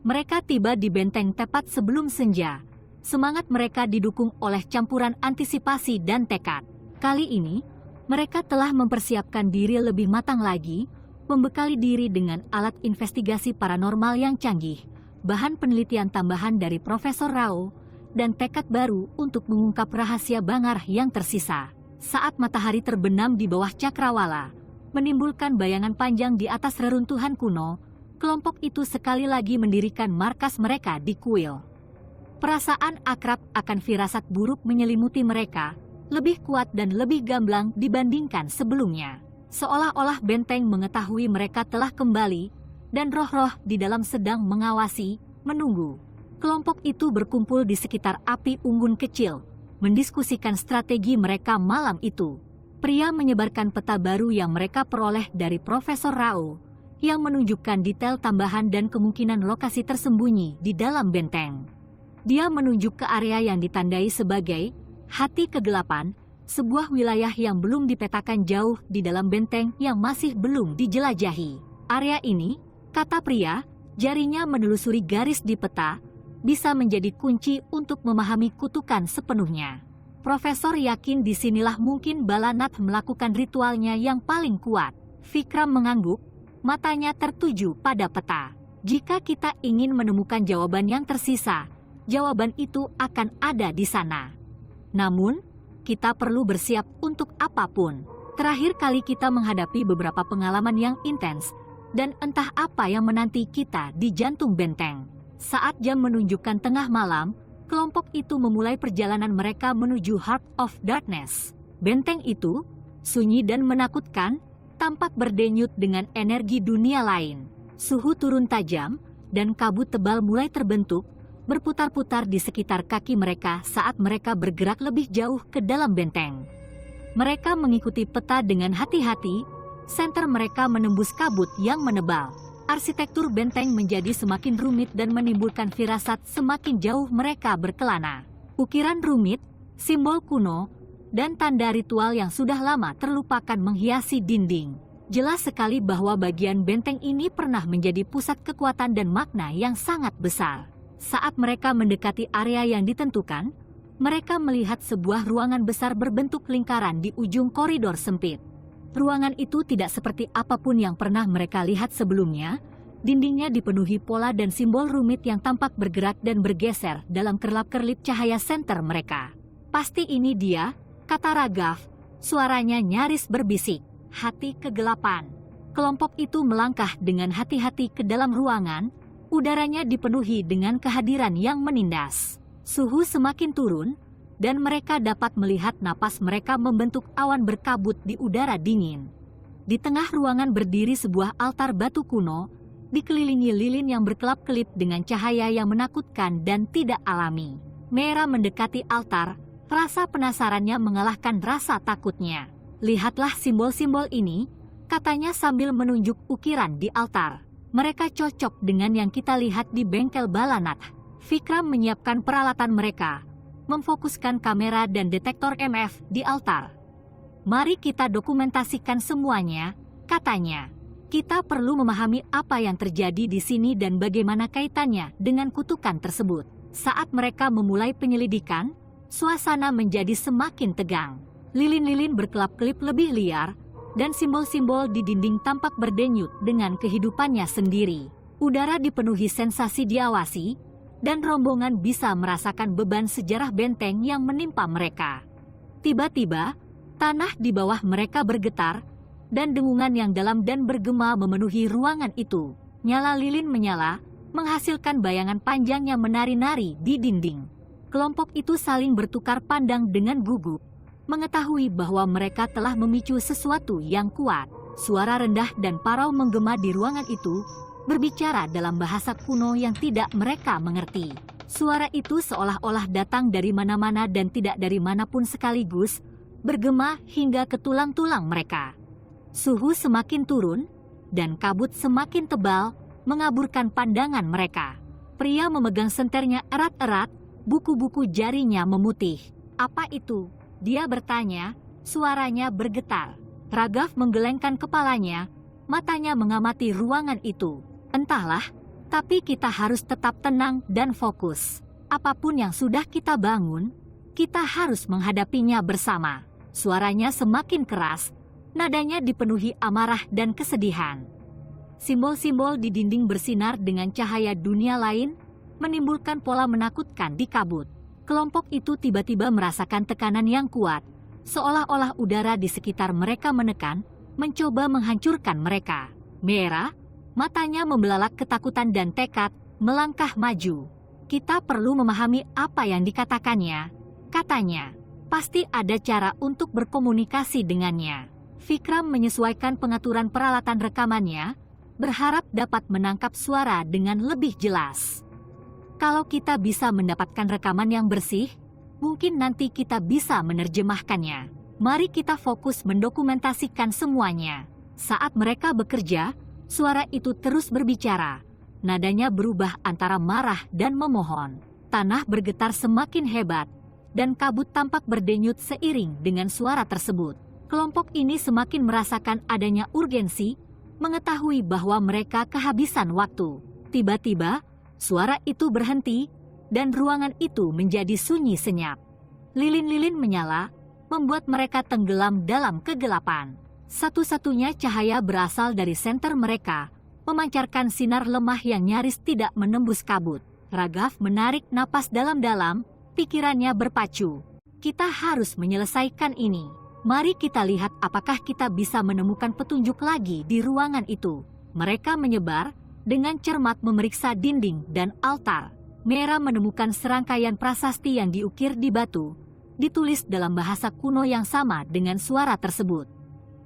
Mereka tiba di benteng tepat sebelum senja. Semangat mereka didukung oleh campuran antisipasi dan tekad. Kali ini, mereka telah mempersiapkan diri lebih matang lagi, membekali diri dengan alat investigasi paranormal yang canggih, bahan penelitian tambahan dari Profesor Rao, dan tekad baru untuk mengungkap rahasia Bangarah yang tersisa. Saat matahari terbenam di bawah cakrawala, menimbulkan bayangan panjang di atas reruntuhan kuno, kelompok itu sekali lagi mendirikan markas mereka di kuil. Perasaan akrab akan firasat buruk menyelimuti mereka, lebih kuat dan lebih gamblang dibandingkan sebelumnya. Seolah-olah benteng mengetahui mereka telah kembali, dan roh-roh di dalam sedang mengawasi, menunggu. Kelompok itu berkumpul di sekitar api unggun kecil, mendiskusikan strategi mereka malam itu. Pria menyebarkan peta baru yang mereka peroleh dari Profesor Rao, yang menunjukkan detail tambahan dan kemungkinan lokasi tersembunyi di dalam benteng. Dia menunjuk ke area yang ditandai sebagai Hati Kegelapan, sebuah wilayah yang belum dipetakan jauh di dalam benteng yang masih belum dijelajahi. Area ini, kata pria, jarinya menelusuri garis di peta, bisa menjadi kunci untuk memahami kutukan sepenuhnya. Profesor yakin disinilah mungkin Balanath melakukan ritualnya yang paling kuat. Vikram mengangguk, matanya tertuju pada peta. Jika kita ingin menemukan jawaban yang tersisa, jawaban itu akan ada di sana. Namun, kita perlu bersiap untuk apapun. Terakhir kali kita menghadapi beberapa pengalaman yang intens, dan entah apa yang menanti kita di jantung benteng. Saat jam menunjukkan tengah malam, kelompok itu memulai perjalanan mereka menuju Heart of Darkness. Benteng itu, sunyi dan menakutkan, tampak berdenyut dengan energi dunia lain. Suhu turun tajam, dan kabut tebal mulai terbentuk, berputar-putar di sekitar kaki mereka saat mereka bergerak lebih jauh ke dalam benteng. Mereka mengikuti peta dengan hati-hati, senter mereka menembus kabut yang menebal. Arsitektur benteng menjadi semakin rumit dan menimbulkan firasat semakin jauh mereka berkelana. Ukiran rumit, simbol kuno, dan tanda ritual yang sudah lama terlupakan menghiasi dinding. Jelas sekali bahwa bagian benteng ini pernah menjadi pusat kekuatan dan makna yang sangat besar. Saat mereka mendekati area yang ditentukan, mereka melihat sebuah ruangan besar berbentuk lingkaran di ujung koridor sempit. Ruangan itu tidak seperti apapun yang pernah mereka lihat sebelumnya. Dindingnya dipenuhi pola dan simbol rumit yang tampak bergerak dan bergeser dalam kerlap-kerlip cahaya senter mereka. "Pasti ini dia," kata Ragav. Suaranya nyaris berbisik. Hati kegelapan. Kelompok itu melangkah dengan hati-hati ke dalam ruangan. Udaranya dipenuhi dengan kehadiran yang menindas. Suhu semakin turun, dan mereka dapat melihat napas mereka membentuk awan berkabut di udara dingin. Di tengah ruangan berdiri sebuah altar batu kuno, dikelilingi lilin yang berkelap-kelip dengan cahaya yang menakutkan dan tidak alami. Meera mendekati altar, rasa penasarannya mengalahkan rasa takutnya. "Lihatlah simbol-simbol ini," katanya sambil menunjuk ukiran di altar. "Mereka cocok dengan yang kita lihat di bengkel Balanath." Vikram menyiapkan peralatan mereka, memfokuskan kamera dan detektor MF di altar. "Mari kita dokumentasikan semuanya," katanya. "Kita perlu memahami apa yang terjadi di sini dan bagaimana kaitannya dengan kutukan tersebut." Saat mereka memulai penyelidikan, suasana menjadi semakin tegang. Lilin-lilin berkelap-kelip lebih liar, dan simbol-simbol di dinding tampak berdenyut dengan kehidupannya sendiri. Udara dipenuhi sensasi diawasi, dan rombongan bisa merasakan beban sejarah benteng yang menimpa mereka. Tiba-tiba, tanah di bawah mereka bergetar, dan dengungan yang dalam dan bergema memenuhi ruangan itu. Nyala lilin menyala, menghasilkan bayangan panjang yang menari-nari di dinding. Kelompok itu saling bertukar pandang dengan gugup, mengetahui bahwa mereka telah memicu sesuatu yang kuat. Suara rendah dan parau menggema di ruangan itu, berbicara dalam bahasa kuno yang tidak mereka mengerti. Suara itu seolah-olah datang dari mana-mana dan tidak dari manapun sekaligus, bergema hingga ke tulang-tulang mereka. Suhu semakin turun, dan kabut semakin tebal, mengaburkan pandangan mereka. Pria memegang senternya erat-erat, buku-buku jarinya memutih. "Apa itu?" dia bertanya, suaranya bergetar. Ragav menggelengkan kepalanya, matanya mengamati ruangan itu. "Entahlah, tapi kita harus tetap tenang dan fokus. Apapun yang sudah kita bangun, kita harus menghadapinya bersama." Suaranya semakin keras, nadanya dipenuhi amarah dan kesedihan. Simbol-simbol di dinding bersinar dengan cahaya dunia lain, menimbulkan pola menakutkan di kabut. Kelompok itu tiba-tiba merasakan tekanan yang kuat, seolah-olah udara di sekitar mereka menekan, mencoba menghancurkan mereka. Meera, matanya membelalak ketakutan dan tekad, melangkah maju. "Kita perlu memahami apa yang dikatakannya," katanya. "Pasti ada cara untuk berkomunikasi dengannya." Vikram menyesuaikan pengaturan peralatan rekamannya, berharap dapat menangkap suara dengan lebih jelas. "Kalau kita bisa mendapatkan rekaman yang bersih, mungkin nanti kita bisa menerjemahkannya. Mari kita fokus mendokumentasikan semuanya." Saat mereka bekerja, suara itu terus berbicara. Nadanya berubah antara marah dan memohon. Tanah bergetar semakin hebat, dan kabut tampak berdenyut seiring dengan suara tersebut. Kelompok ini semakin merasakan adanya urgensi, mengetahui bahwa mereka kehabisan waktu. Tiba-tiba, suara itu berhenti, dan ruangan itu menjadi sunyi senyap. Lilin-lilin menyala, membuat mereka tenggelam dalam kegelapan. Satu-satunya cahaya berasal dari senter mereka, memancarkan sinar lemah yang nyaris tidak menembus kabut. Ragav menarik napas dalam-dalam, pikirannya berpacu. Kita harus menyelesaikan ini. Mari kita lihat apakah kita bisa menemukan petunjuk lagi di ruangan itu. Mereka menyebar, dengan cermat memeriksa dinding dan altar. Mera menemukan serangkaian prasasti yang diukir di batu, ditulis dalam bahasa kuno yang sama dengan suara tersebut.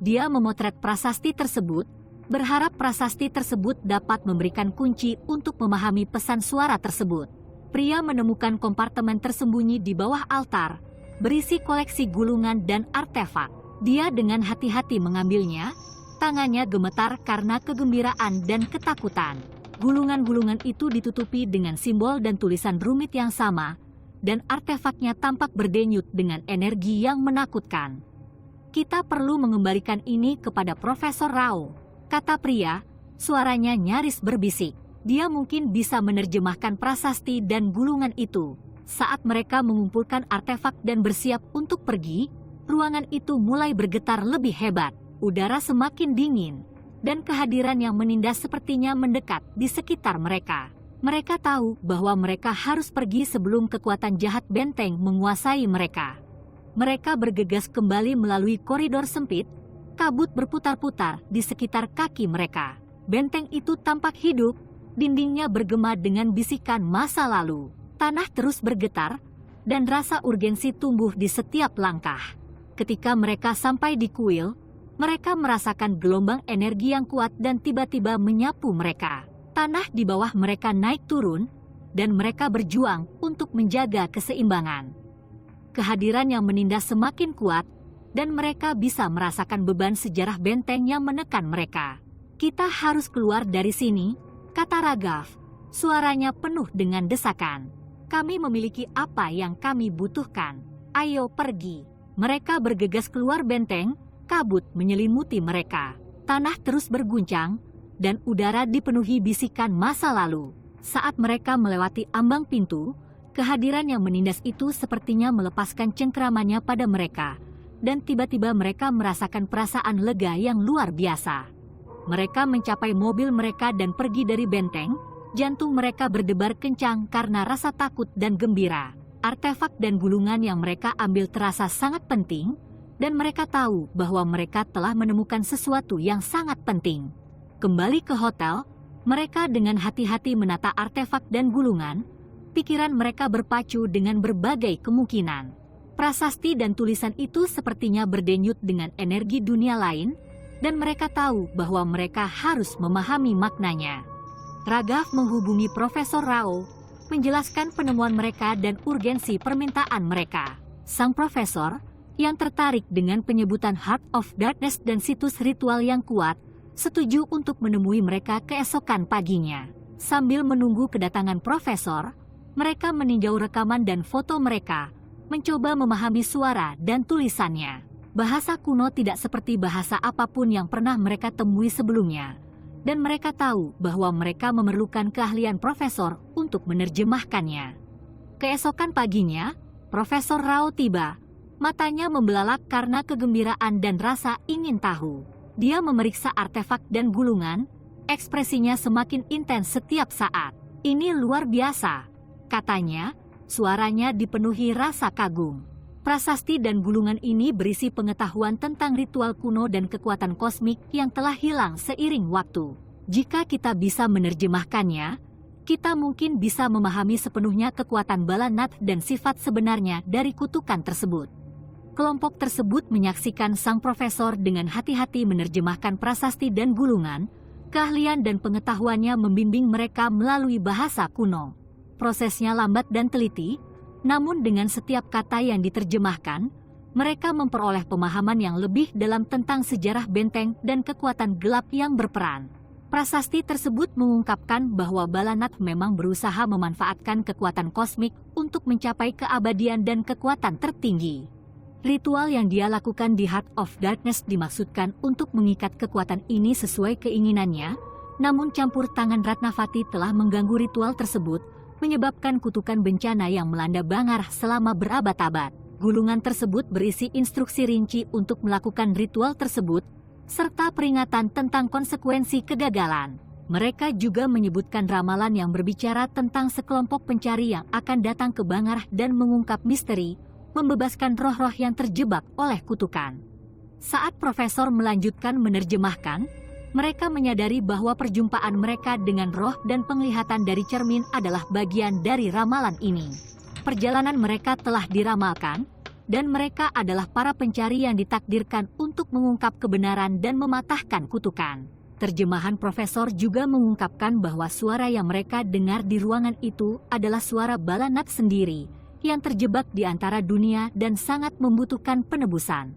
Dia memotret prasasti tersebut, berharap prasasti tersebut dapat memberikan kunci untuk memahami pesan suara tersebut. Pria menemukan kompartemen tersembunyi di bawah altar, berisi koleksi gulungan dan artefak. Dia dengan hati-hati mengambilnya, tangannya gemetar karena kegembiraan dan ketakutan. Gulungan-gulungan itu ditutupi dengan simbol dan tulisan rumit yang sama, dan artefaknya tampak berdenyut dengan energi yang menakutkan. Kita perlu mengembalikan ini kepada Profesor Rao, kata pria, suaranya nyaris berbisik. Dia mungkin bisa menerjemahkan prasasti dan gulungan itu. Saat mereka mengumpulkan artefak dan bersiap untuk pergi, ruangan itu mulai bergetar lebih hebat. Udara semakin dingin, dan kehadiran yang menindas sepertinya mendekat di sekitar mereka. Mereka tahu bahwa mereka harus pergi sebelum kekuatan jahat benteng menguasai mereka. Mereka bergegas kembali melalui koridor sempit, kabut berputar-putar di sekitar kaki mereka. Benteng itu tampak hidup, dindingnya bergema dengan bisikan masa lalu. Tanah terus bergetar, dan rasa urgensi tumbuh di setiap langkah. Ketika mereka sampai di kuil, mereka merasakan gelombang energi yang kuat dan tiba-tiba menyapu mereka. Tanah di bawah mereka naik turun, dan mereka berjuang untuk menjaga keseimbangan. Kehadiran yang menindas semakin kuat, dan mereka bisa merasakan beban sejarah benteng yang menekan mereka. Kita harus keluar dari sini, kata Ragav. Suaranya penuh dengan desakan. Kami memiliki apa yang kami butuhkan. Ayo pergi. Mereka bergegas keluar benteng, kabut menyelimuti mereka. Tanah terus berguncang, dan udara dipenuhi bisikan masa lalu. Saat mereka melewati ambang pintu, kehadiran yang menindas itu sepertinya melepaskan cengkeramannya pada mereka, dan tiba-tiba mereka merasakan perasaan lega yang luar biasa. Mereka mencapai mobil mereka dan pergi dari benteng, jantung mereka berdebar kencang karena rasa takut dan gembira. Artefak dan gulungan yang mereka ambil terasa sangat penting, dan mereka tahu bahwa mereka telah menemukan sesuatu yang sangat penting. Kembali ke hotel, mereka dengan hati-hati menata artefak dan gulungan. Pikiran mereka berpacu dengan berbagai kemungkinan. Prasasti dan tulisan itu sepertinya berdenyut dengan energi dunia lain, dan mereka tahu bahwa mereka harus memahami maknanya. Ragav menghubungi Profesor Rao, menjelaskan penemuan mereka dan urgensi permintaan mereka. Sang profesor, yang tertarik dengan penyebutan Heart of Darkness dan situs ritual yang kuat, setuju untuk menemui mereka keesokan paginya. Sambil menunggu kedatangan profesor, mereka meninjau rekaman dan foto mereka, mencoba memahami suara dan tulisannya. Bahasa kuno tidak seperti bahasa apapun yang pernah mereka temui sebelumnya, dan mereka tahu bahwa mereka memerlukan keahlian profesor untuk menerjemahkannya. Keesokan paginya, Profesor Rao tiba, matanya membelalak karena kegembiraan dan rasa ingin tahu. Dia memeriksa artefak dan gulungan, ekspresinya semakin intens setiap saat. Ini luar biasa, katanya, suaranya dipenuhi rasa kagum. Prasasti dan gulungan ini berisi pengetahuan tentang ritual kuno dan kekuatan kosmik yang telah hilang seiring waktu. Jika kita bisa menerjemahkannya, kita mungkin bisa memahami sepenuhnya kekuatan bala Nath dan sifat sebenarnya dari kutukan tersebut. Kelompok tersebut menyaksikan sang profesor dengan hati-hati menerjemahkan prasasti dan gulungan. Keahlian dan pengetahuannya membimbing mereka melalui bahasa kuno. Prosesnya lambat dan teliti, namun dengan setiap kata yang diterjemahkan, mereka memperoleh pemahaman yang lebih dalam tentang sejarah benteng dan kekuatan gelap yang berperan. Prasasti tersebut mengungkapkan bahwa bala Nath memang berusaha memanfaatkan kekuatan kosmik untuk mencapai keabadian dan kekuatan tertinggi. Ritual yang dia lakukan di Heart of Darkness dimaksudkan untuk mengikat kekuatan ini sesuai keinginannya, namun campur tangan Ratnavati telah mengganggu ritual tersebut, menyebabkan kutukan bencana yang melanda Bangarah selama berabad-abad. Gulungan tersebut berisi instruksi rinci untuk melakukan ritual tersebut, serta peringatan tentang konsekuensi kegagalan. Mereka juga menyebutkan ramalan yang berbicara tentang sekelompok pencari yang akan datang ke Bangarah dan mengungkap misteri, membebaskan roh-roh yang terjebak oleh kutukan. Saat profesor melanjutkan menerjemahkan, mereka menyadari bahwa perjumpaan mereka dengan roh dan penglihatan dari cermin adalah bagian dari ramalan ini. Perjalanan mereka telah diramalkan, dan mereka adalah para pencari yang ditakdirkan untuk mengungkap kebenaran dan mematahkan kutukan. Terjemahan profesor juga mengungkapkan bahwa suara yang mereka dengar di ruangan itu adalah suara Balanat sendiri, yang terjebak di antara dunia dan sangat membutuhkan penebusan.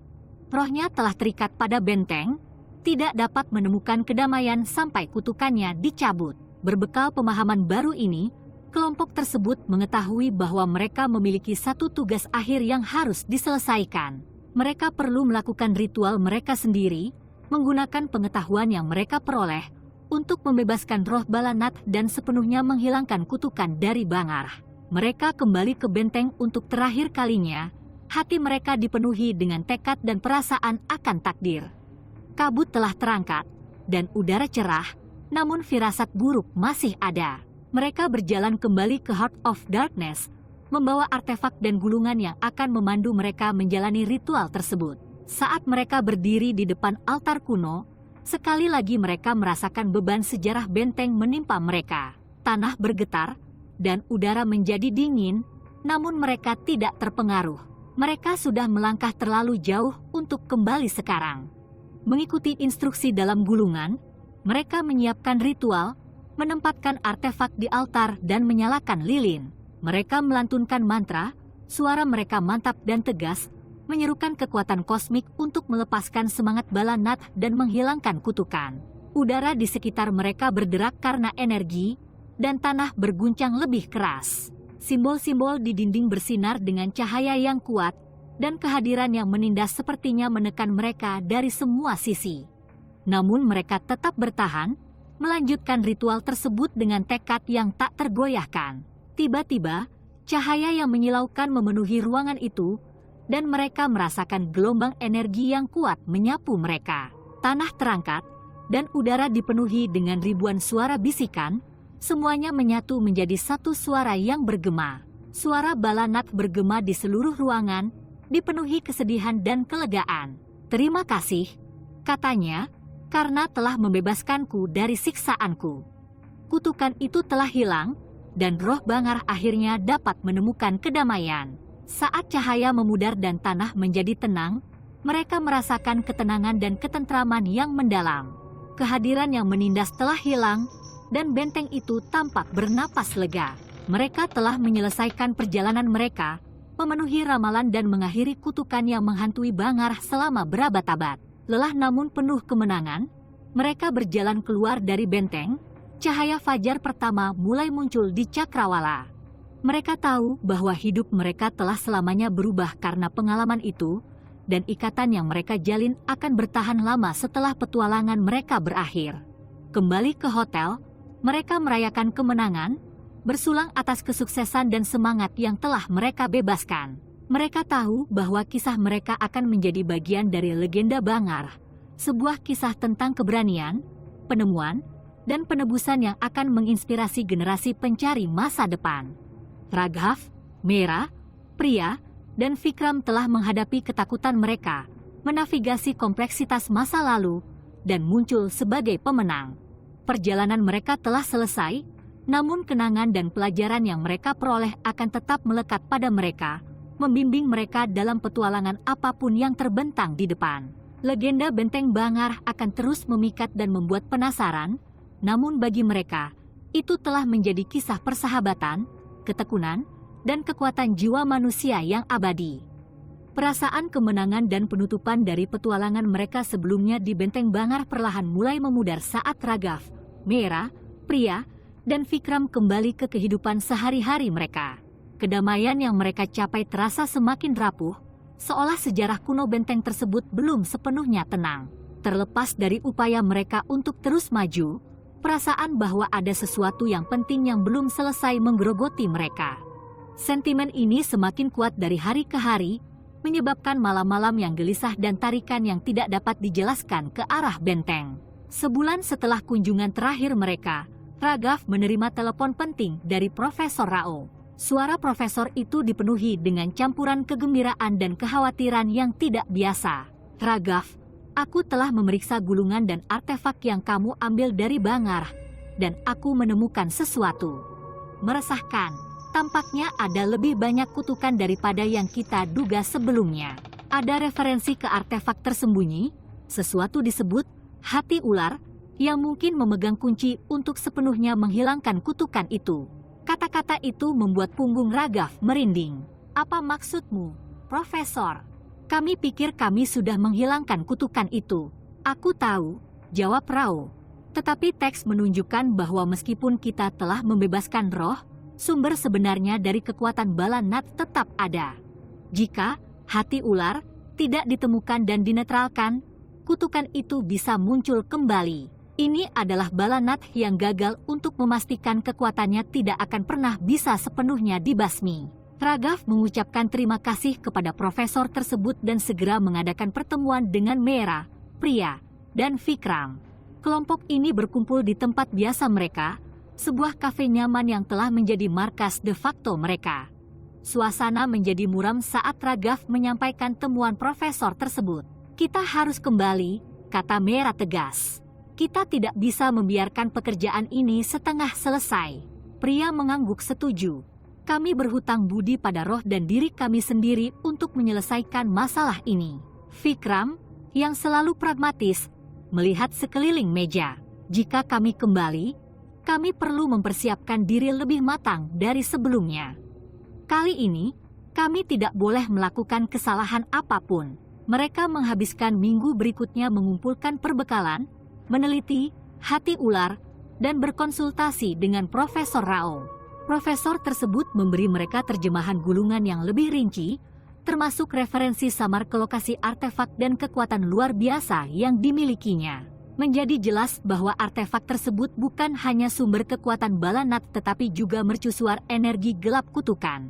Rohnya telah terikat pada benteng, tidak dapat menemukan kedamaian sampai kutukannya dicabut. Berbekal pemahaman baru ini, kelompok tersebut mengetahui bahwa mereka memiliki satu tugas akhir yang harus diselesaikan. Mereka perlu melakukan ritual mereka sendiri, menggunakan pengetahuan yang mereka peroleh untuk membebaskan roh Balanat dan sepenuhnya menghilangkan kutukan dari Bangarah. Mereka kembali ke benteng untuk terakhir kalinya. Hati mereka dipenuhi dengan tekad dan perasaan akan takdir. Kabut telah terangkat, dan udara cerah, namun firasat buruk masih ada. Mereka berjalan kembali ke Heart of Darkness, membawa artefak dan gulungan yang akan memandu mereka menjalani ritual tersebut. Saat mereka berdiri di depan altar kuno, sekali lagi mereka merasakan beban sejarah benteng menimpa mereka. Tanah bergetar, dan udara menjadi dingin, namun mereka tidak terpengaruh. Mereka sudah melangkah terlalu jauh untuk kembali sekarang. Mengikuti instruksi dalam gulungan, mereka menyiapkan ritual, menempatkan artefak di altar dan menyalakan lilin. Mereka melantunkan mantra, suara mereka mantap dan tegas, menyerukan kekuatan kosmik untuk melepaskan semangat Balanat dan menghilangkan kutukan. Udara di sekitar mereka berderak karena energi, dan tanah berguncang lebih keras. Simbol-simbol di dinding bersinar dengan cahaya yang kuat, dan kehadiran yang menindas sepertinya menekan mereka dari semua sisi. Namun mereka tetap bertahan, melanjutkan ritual tersebut dengan tekad yang tak tergoyahkan. Tiba-tiba, cahaya yang menyilaukan memenuhi ruangan itu, dan mereka merasakan gelombang energi yang kuat menyapu mereka. Tanah terangkat, dan udara dipenuhi dengan ribuan suara bisikan, semuanya menyatu menjadi satu suara yang bergema. Suara Balanat bergema di seluruh ruangan, dipenuhi kesedihan dan kelegaan. "Terima kasih," katanya, "karena telah membebaskanku dari siksaanku. Kutukan itu telah hilang, dan roh Bangarah akhirnya dapat menemukan kedamaian." Saat cahaya memudar dan tanah menjadi tenang, mereka merasakan ketenangan dan ketentraman yang mendalam. Kehadiran yang menindas telah hilang, dan benteng itu tampak bernapas lega. Mereka telah menyelesaikan perjalanan mereka, memenuhi ramalan dan mengakhiri kutukan yang menghantui Bangarah selama berabad-abad. Lelah namun penuh kemenangan, mereka berjalan keluar dari benteng. Cahaya fajar pertama mulai muncul di Cakrawala. Mereka tahu bahwa hidup mereka telah selamanya berubah karena pengalaman itu, dan ikatan yang mereka jalin akan bertahan lama setelah petualangan mereka berakhir. Kembali ke hotel, mereka merayakan kemenangan, bersulang atas kesuksesan dan semangat yang telah mereka bebaskan. Mereka tahu bahwa kisah mereka akan menjadi bagian dari legenda Bangarah, sebuah kisah tentang keberanian, penemuan, dan penebusan yang akan menginspirasi generasi pencari masa depan. Raghav, Meera, Priya, dan Vikram telah menghadapi ketakutan mereka, menavigasi kompleksitas masa lalu, dan muncul sebagai pemenang. Perjalanan mereka telah selesai, namun kenangan dan pelajaran yang mereka peroleh akan tetap melekat pada mereka, membimbing mereka dalam petualangan apapun yang terbentang di depan. Legenda Benteng Bangarah akan terus memikat dan membuat penasaran, namun bagi mereka, itu telah menjadi kisah persahabatan, ketekunan, dan kekuatan jiwa manusia yang abadi. Perasaan kemenangan dan penutupan dari petualangan mereka sebelumnya di Benteng Bangarah perlahan mulai memudar saat Raghav, Meera, Priya, dan Vikram kembali ke kehidupan sehari-hari mereka. Kedamaian yang mereka capai terasa semakin rapuh, seolah sejarah kuno benteng tersebut belum sepenuhnya tenang. Terlepas dari upaya mereka untuk terus maju, Perasaan bahwa ada sesuatu yang penting yang belum selesai menggerogoti mereka. Sentimen ini semakin kuat dari hari ke hari, menyebabkan malam-malam yang gelisah dan tarikan yang tidak dapat dijelaskan ke arah benteng. Sebulan setelah kunjungan terakhir mereka, Ragav menerima telepon penting dari Profesor Rao. Suara profesor itu dipenuhi dengan campuran kegembiraan dan kekhawatiran yang tidak biasa. Ragav, aku telah memeriksa gulungan dan artefak yang kamu ambil dari Bangarah, dan aku menemukan sesuatu meresahkan. Tampaknya ada lebih banyak kutukan daripada yang kita duga sebelumnya. Ada referensi ke artefak tersembunyi, sesuatu disebut hati ular, yang mungkin memegang kunci untuk sepenuhnya menghilangkan kutukan itu. Kata-kata itu membuat punggung Ragav merinding. Apa maksudmu, Profesor? Kami pikir kami sudah menghilangkan kutukan itu. Aku tahu, jawab Rao. Tetapi teks menunjukkan bahwa meskipun kita telah membebaskan roh, sumber sebenarnya dari kekuatan bala Nat tetap ada. Jika hati ular tidak ditemukan dan dinetralkan, kutukan itu bisa muncul kembali. Ini adalah bala Nat yang gagal untuk memastikan kekuatannya tidak akan pernah bisa sepenuhnya dibasmi. Ragav mengucapkan terima kasih kepada profesor tersebut dan segera mengadakan pertemuan dengan Meera, Priya, dan Vikram. Kelompok ini berkumpul di tempat biasa mereka, sebuah kafe nyaman yang telah menjadi markas de facto mereka. Suasana menjadi muram saat Ragav menyampaikan temuan profesor tersebut. Kita harus kembali, kata Meera tegas. Kita tidak bisa membiarkan pekerjaan ini setengah selesai. Pria mengangguk setuju. Kami berhutang budi pada roh dan diri kami sendiri untuk menyelesaikan masalah ini. Vikram, yang selalu pragmatis, melihat sekeliling meja. Jika kami kembali, kami perlu mempersiapkan diri lebih matang dari sebelumnya. Kali ini, kami tidak boleh melakukan kesalahan apapun. Mereka menghabiskan minggu berikutnya mengumpulkan perbekalan, meneliti hati ular, dan berkonsultasi dengan Profesor Rao. Profesor tersebut memberi mereka terjemahan gulungan yang lebih rinci, termasuk referensi samar ke lokasi artefak dan kekuatan luar biasa yang dimilikinya. Menjadi jelas bahwa artefak tersebut bukan hanya sumber kekuatan bala Nat tetapi juga mercusuar energi gelap kutukan.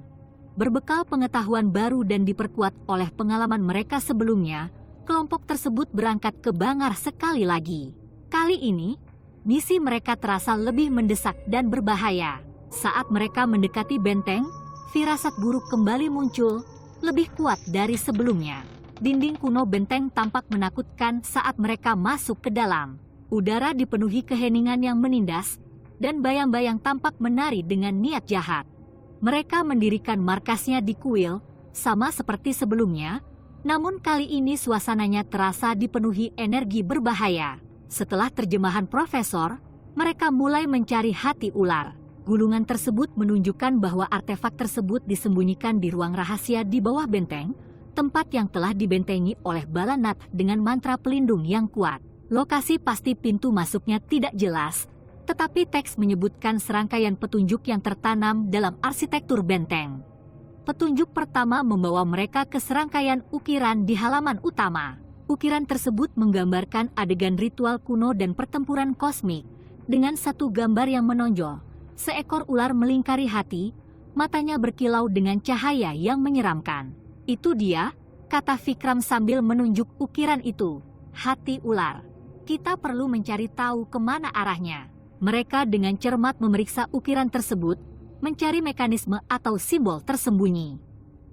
Berbekal pengetahuan baru dan diperkuat oleh pengalaman mereka sebelumnya, kelompok tersebut berangkat ke Bangarah sekali lagi. Kali ini, misi mereka terasa lebih mendesak dan berbahaya. Saat mereka mendekati benteng, firasat buruk kembali muncul, lebih kuat dari sebelumnya. Dinding kuno benteng tampak menakutkan saat mereka masuk ke dalam. Udara dipenuhi keheningan yang menindas, dan bayang-bayang tampak menari dengan niat jahat. Mereka mendirikan markasnya di kuil, sama seperti sebelumnya, namun kali ini suasananya terasa dipenuhi energi berbahaya. Setelah terjemahan profesor, mereka mulai mencari hati ular. Gulungan tersebut menunjukkan bahwa artefak tersebut disembunyikan di ruang rahasia di bawah benteng, tempat yang telah dibentengi oleh bala Nat dengan mantra pelindung yang kuat. Lokasi pasti pintu masuknya tidak jelas, tetapi teks menyebutkan serangkaian petunjuk yang tertanam dalam arsitektur benteng. Petunjuk pertama membawa mereka ke serangkaian ukiran di halaman utama. Ukiran tersebut menggambarkan adegan ritual kuno dan pertempuran kosmik, dengan satu gambar yang menonjol. Seekor ular melingkari hati, matanya berkilau dengan cahaya yang menyeramkan. Itu dia, kata Vikram sambil menunjuk ukiran itu. Hati ular. Kita perlu mencari tahu kemana arahnya. Mereka dengan cermat memeriksa ukiran tersebut, mencari mekanisme atau simbol tersembunyi.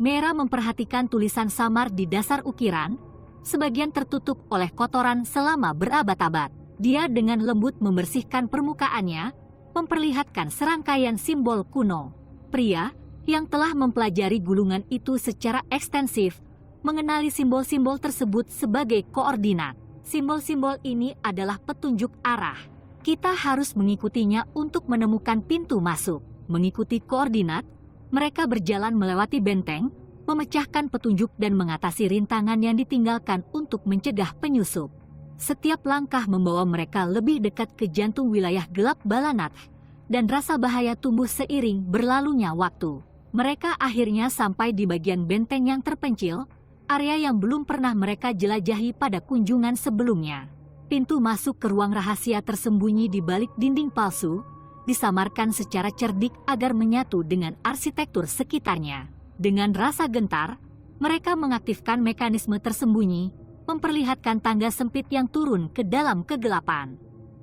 Meera memperhatikan tulisan samar di dasar ukiran, sebagian tertutup oleh kotoran selama berabad-abad. Dia dengan lembut membersihkan permukaannya, memperlihatkan serangkaian simbol kuno. Pria, yang telah mempelajari gulungan itu secara ekstensif, mengenali simbol-simbol tersebut sebagai koordinat. Simbol-simbol ini adalah petunjuk arah. Kita harus mengikutinya untuk menemukan pintu masuk. Mengikuti koordinat, mereka berjalan melewati benteng, memecahkan petunjuk dan mengatasi rintangan yang ditinggalkan untuk mencegah penyusup. Setiap langkah membawa mereka lebih dekat ke jantung wilayah gelap bala Nat, dan rasa bahaya tumbuh seiring berlalunya waktu. Mereka akhirnya sampai di bagian benteng yang terpencil, area yang belum pernah mereka jelajahi pada kunjungan sebelumnya. Pintu masuk ke ruang rahasia tersembunyi di balik dinding palsu, disamarkan secara cerdik agar menyatu dengan arsitektur sekitarnya. Dengan rasa gentar, mereka mengaktifkan mekanisme tersembunyi, memperlihatkan tangga sempit yang turun ke dalam kegelapan.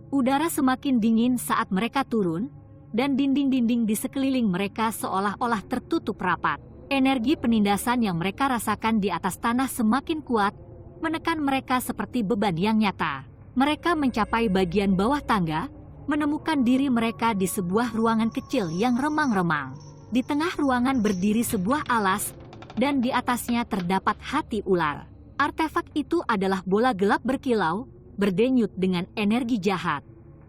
Udara semakin dingin saat mereka turun, dan dinding-dinding di sekeliling mereka seolah-olah tertutup rapat. Energi penindasan yang mereka rasakan di atas tanah semakin kuat, menekan mereka seperti beban yang nyata. Mereka mencapai bagian bawah tangga, menemukan diri mereka di sebuah ruangan kecil yang remang-remang. Di tengah ruangan berdiri sebuah alas, dan di atasnya terdapat hati ular. Artefak itu adalah bola gelap berkilau, berdenyut dengan energi jahat.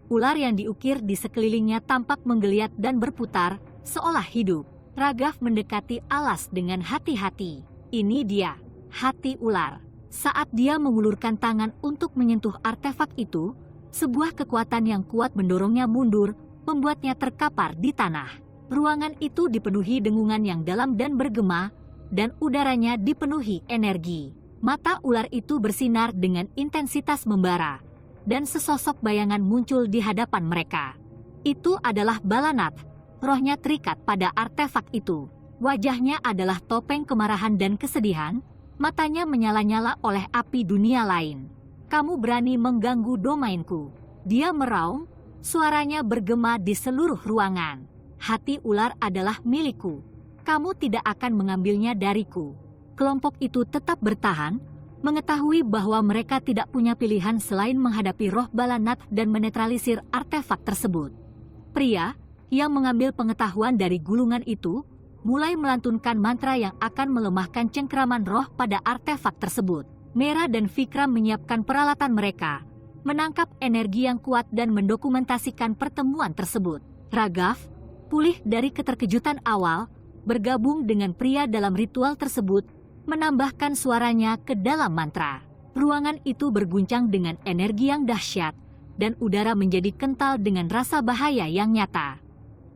Ular yang diukir di sekelilingnya tampak menggeliat dan berputar, seolah hidup. Ragav mendekati alas dengan hati-hati. Ini dia, hati ular. Saat dia mengulurkan tangan untuk menyentuh artefak itu, sebuah kekuatan yang kuat mendorongnya mundur, membuatnya terkapar di tanah. Ruangan itu dipenuhi dengungan yang dalam dan bergema, dan udaranya dipenuhi energi. Mata ular itu bersinar dengan intensitas membara, dan sesosok bayangan muncul di hadapan mereka. Itu adalah Balanat. Rohnya terikat pada artefak itu. Wajahnya adalah topeng kemarahan dan kesedihan, matanya menyala-nyala oleh api dunia lain. Kamu berani mengganggu domainku. Dia meraung, suaranya bergema di seluruh ruangan. Hati ular adalah milikku. Kamu tidak akan mengambilnya dariku. Kelompok itu tetap bertahan, mengetahui bahwa mereka tidak punya pilihan selain menghadapi roh Balanat dan menetralisir artefak tersebut. Pria yang mengambil pengetahuan dari gulungan itu, mulai melantunkan mantra yang akan melemahkan cengkraman roh pada artefak tersebut. Mera dan Vikram menyiapkan peralatan mereka, menangkap energi yang kuat dan mendokumentasikan pertemuan tersebut. Ragav, pulih dari keterkejutan awal, bergabung dengan pria dalam ritual tersebut, menambahkan suaranya ke dalam mantra. Ruangan itu berguncang dengan energi yang dahsyat, dan udara menjadi kental dengan rasa bahaya yang nyata.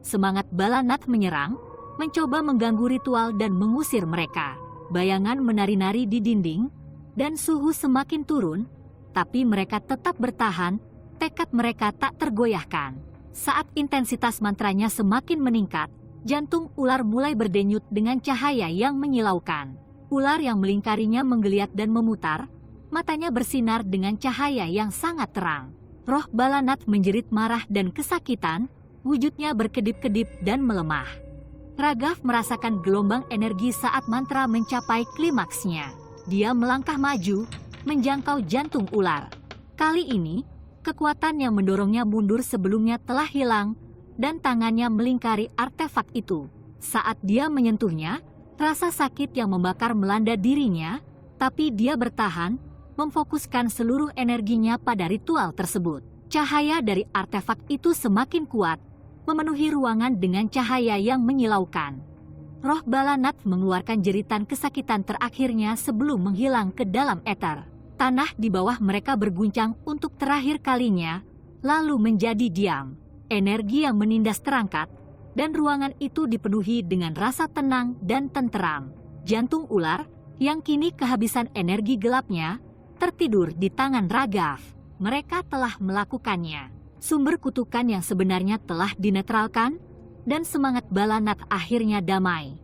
Semangat Balanat menyerang, mencoba mengganggu ritual dan mengusir mereka. Bayangan menari-nari di dinding, dan suhu semakin turun, tapi mereka tetap bertahan, tekad mereka tak tergoyahkan. Saat intensitas mantranya semakin meningkat, jantung ular mulai berdenyut dengan cahaya yang menyilaukan. Ular yang melingkarinya menggeliat dan memutar, matanya bersinar dengan cahaya yang sangat terang. Roh Balanat menjerit marah dan kesakitan, wujudnya berkedip-kedip dan melemah. Ragav merasakan gelombang energi saat mantra mencapai klimaksnya. Dia melangkah maju, menjangkau jantung ular. Kali ini, kekuatan yang mendorongnya mundur sebelumnya telah hilang, dan tangannya melingkari artefak itu. Saat dia menyentuhnya, rasa sakit yang membakar melanda dirinya, tapi dia bertahan, memfokuskan seluruh energinya pada ritual tersebut. Cahaya dari artefak itu semakin kuat, memenuhi ruangan dengan cahaya yang menyilaukan. Roh Balanat mengeluarkan jeritan kesakitan terakhirnya sebelum menghilang ke dalam ether. Tanah di bawah mereka berguncang untuk terakhir kalinya, lalu menjadi diam. Energi yang menindas terangkat, dan ruangan itu dipenuhi dengan rasa tenang dan tenteram. Jantung ular, yang kini kehabisan energi gelapnya, tertidur di tangan Ragav. Mereka telah melakukannya. Sumber kutukan yang sebenarnya telah dinetralkan, dan semangat Balanat akhirnya damai.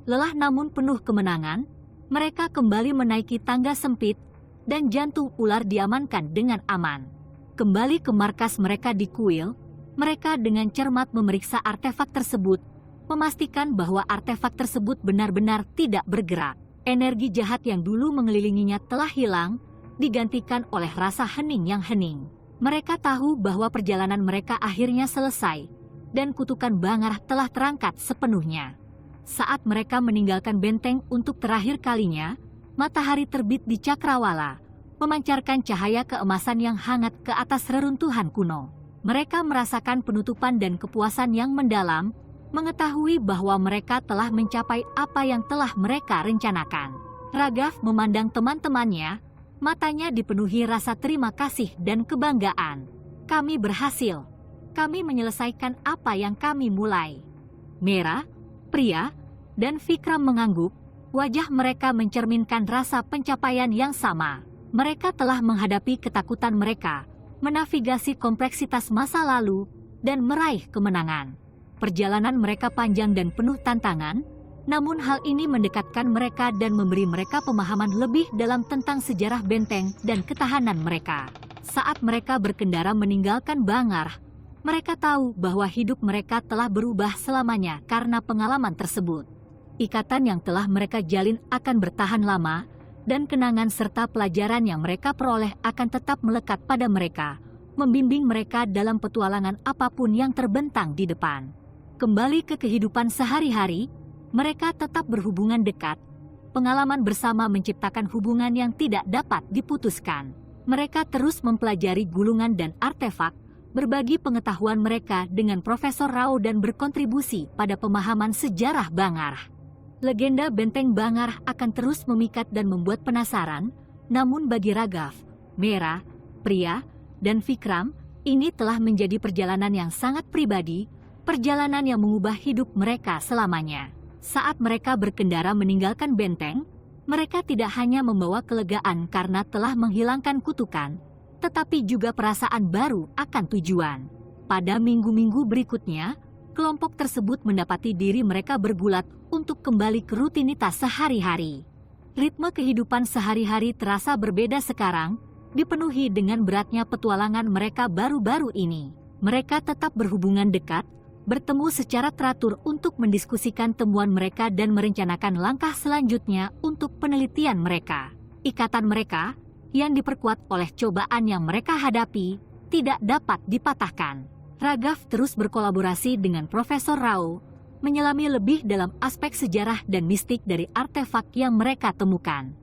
Lelah namun penuh kemenangan, mereka kembali menaiki tangga sempit, dan jantung ular diamankan dengan aman. Kembali ke markas mereka di kuil, mereka dengan cermat memeriksa artefak tersebut, memastikan bahwa artefak tersebut benar-benar tidak bergerak. Energi jahat yang dulu mengelilinginya telah hilang, digantikan oleh rasa hening yang hening. Mereka tahu bahwa perjalanan mereka akhirnya selesai, dan kutukan Bangarah telah terangkat sepenuhnya. Saat mereka meninggalkan benteng untuk terakhir kalinya, matahari terbit di Cakrawala, memancarkan cahaya keemasan yang hangat ke atas reruntuhan kuno. Mereka merasakan penutupan dan kepuasan yang mendalam, mengetahui bahwa mereka telah mencapai apa yang telah mereka rencanakan. Ragav memandang teman-temannya, matanya dipenuhi rasa terima kasih dan kebanggaan. Kami berhasil. Kami menyelesaikan apa yang kami mulai. Mera, pria, dan Vikram mengangguk, wajah mereka mencerminkan rasa pencapaian yang sama. Mereka telah menghadapi ketakutan mereka, menavigasi kompleksitas masa lalu, dan meraih kemenangan. Perjalanan mereka panjang dan penuh tantangan, namun hal ini mendekatkan mereka dan memberi mereka pemahaman lebih dalam tentang sejarah benteng dan ketahanan mereka. Saat mereka berkendara meninggalkan Bangarh, mereka tahu bahwa hidup mereka telah berubah selamanya karena pengalaman tersebut. Ikatan yang telah mereka jalin akan bertahan lama, dan kenangan serta pelajaran yang mereka peroleh akan tetap melekat pada mereka, membimbing mereka dalam petualangan apapun yang terbentang di depan. Kembali ke kehidupan sehari-hari, mereka tetap berhubungan dekat. Pengalaman bersama menciptakan hubungan yang tidak dapat diputuskan. Mereka terus mempelajari gulungan dan artefak, berbagi pengetahuan mereka dengan Profesor Rao dan berkontribusi pada pemahaman sejarah Bangarh. Legenda benteng Bangarh akan terus memikat dan membuat penasaran, namun bagi Raghav, Meera, Priya, dan Vikram, ini telah menjadi perjalanan yang sangat pribadi, perjalanan yang mengubah hidup mereka selamanya. Saat mereka berkendara meninggalkan benteng, mereka tidak hanya membawa kelegaan karena telah menghilangkan kutukan, tetapi juga perasaan baru akan tujuan. Pada minggu-minggu berikutnya, kelompok tersebut mendapati diri mereka bergulat untuk kembali ke rutinitas sehari-hari. Ritme kehidupan sehari-hari terasa berbeda sekarang, dipenuhi dengan beratnya petualangan mereka baru-baru ini. Mereka tetap berhubungan dekat, bertemu secara teratur untuk mendiskusikan temuan mereka dan merencanakan langkah selanjutnya untuk penelitian mereka. Ikatan mereka, yang diperkuat oleh cobaan yang mereka hadapi, tidak dapat dipatahkan. Raghav terus berkolaborasi dengan Profesor Rao, menyelami lebih dalam aspek sejarah dan mistik dari artefak yang mereka temukan.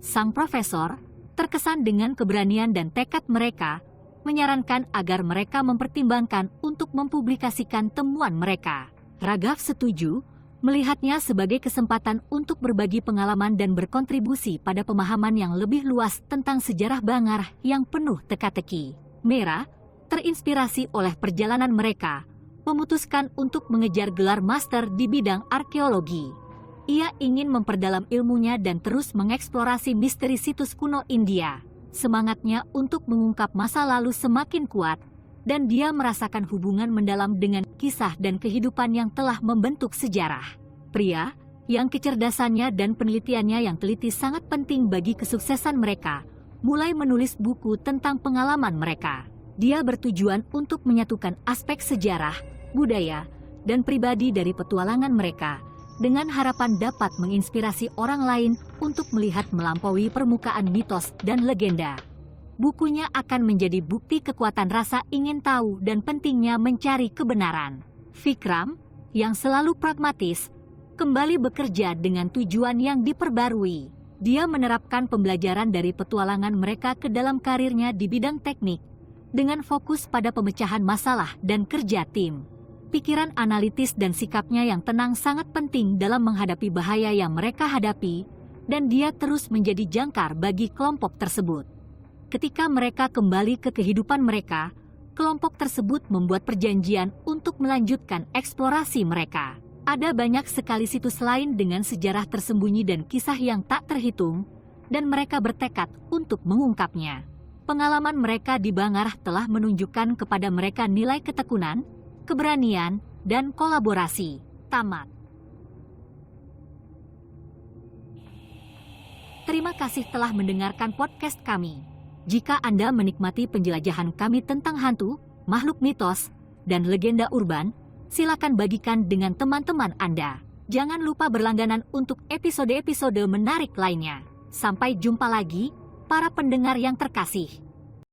Sang profesor, terkesan dengan keberanian dan tekad mereka, menyarankan agar mereka mempertimbangkan untuk mempublikasikan temuan mereka. Raghav setuju, melihatnya sebagai kesempatan untuk berbagi pengalaman dan berkontribusi pada pemahaman yang lebih luas tentang sejarah Bangarh yang penuh teka-teki. Meera, terinspirasi oleh perjalanan mereka, memutuskan untuk mengejar gelar master di bidang arkeologi. Ia ingin memperdalam ilmunya dan terus mengeksplorasi misteri situs kuno India. Semangatnya untuk mengungkap masa lalu semakin kuat, dan dia merasakan hubungan mendalam dengan kisah dan kehidupan yang telah membentuk sejarah. Priya, yang kecerdasannya dan penelitiannya yang teliti sangat penting bagi kesuksesan mereka, mulai menulis buku tentang pengalaman mereka. Dia bertujuan untuk menyatukan aspek sejarah, budaya, dan pribadi dari petualangan mereka, dengan harapan dapat menginspirasi orang lain untuk melihat melampaui permukaan mitos dan legenda. Bukunya akan menjadi bukti kekuatan rasa ingin tahu dan pentingnya mencari kebenaran. Vikram, yang selalu pragmatis, kembali bekerja dengan tujuan yang diperbarui. Dia menerapkan pembelajaran dari petualangan mereka ke dalam karirnya di bidang teknik, dengan fokus pada pemecahan masalah dan kerja tim. Pikiran analitis dan sikapnya yang tenang sangat penting dalam menghadapi bahaya yang mereka hadapi, dan dia terus menjadi jangkar bagi kelompok tersebut. Ketika mereka kembali ke kehidupan mereka, kelompok tersebut membuat perjanjian untuk melanjutkan eksplorasi mereka. Ada banyak sekali situs lain dengan sejarah tersembunyi dan kisah yang tak terhitung, dan mereka bertekad untuk mengungkapnya. Pengalaman mereka di Bangarh telah menunjukkan kepada mereka nilai ketekunan, keberanian, dan kolaborasi. Tamat. Terima kasih telah mendengarkan podcast kami. Jika Anda menikmati penjelajahan kami tentang hantu, makhluk mitos, dan legenda urban, silakan bagikan dengan teman-teman Anda. Jangan lupa berlangganan untuk episode-episode menarik lainnya. Sampai jumpa lagi, para pendengar yang terkasih.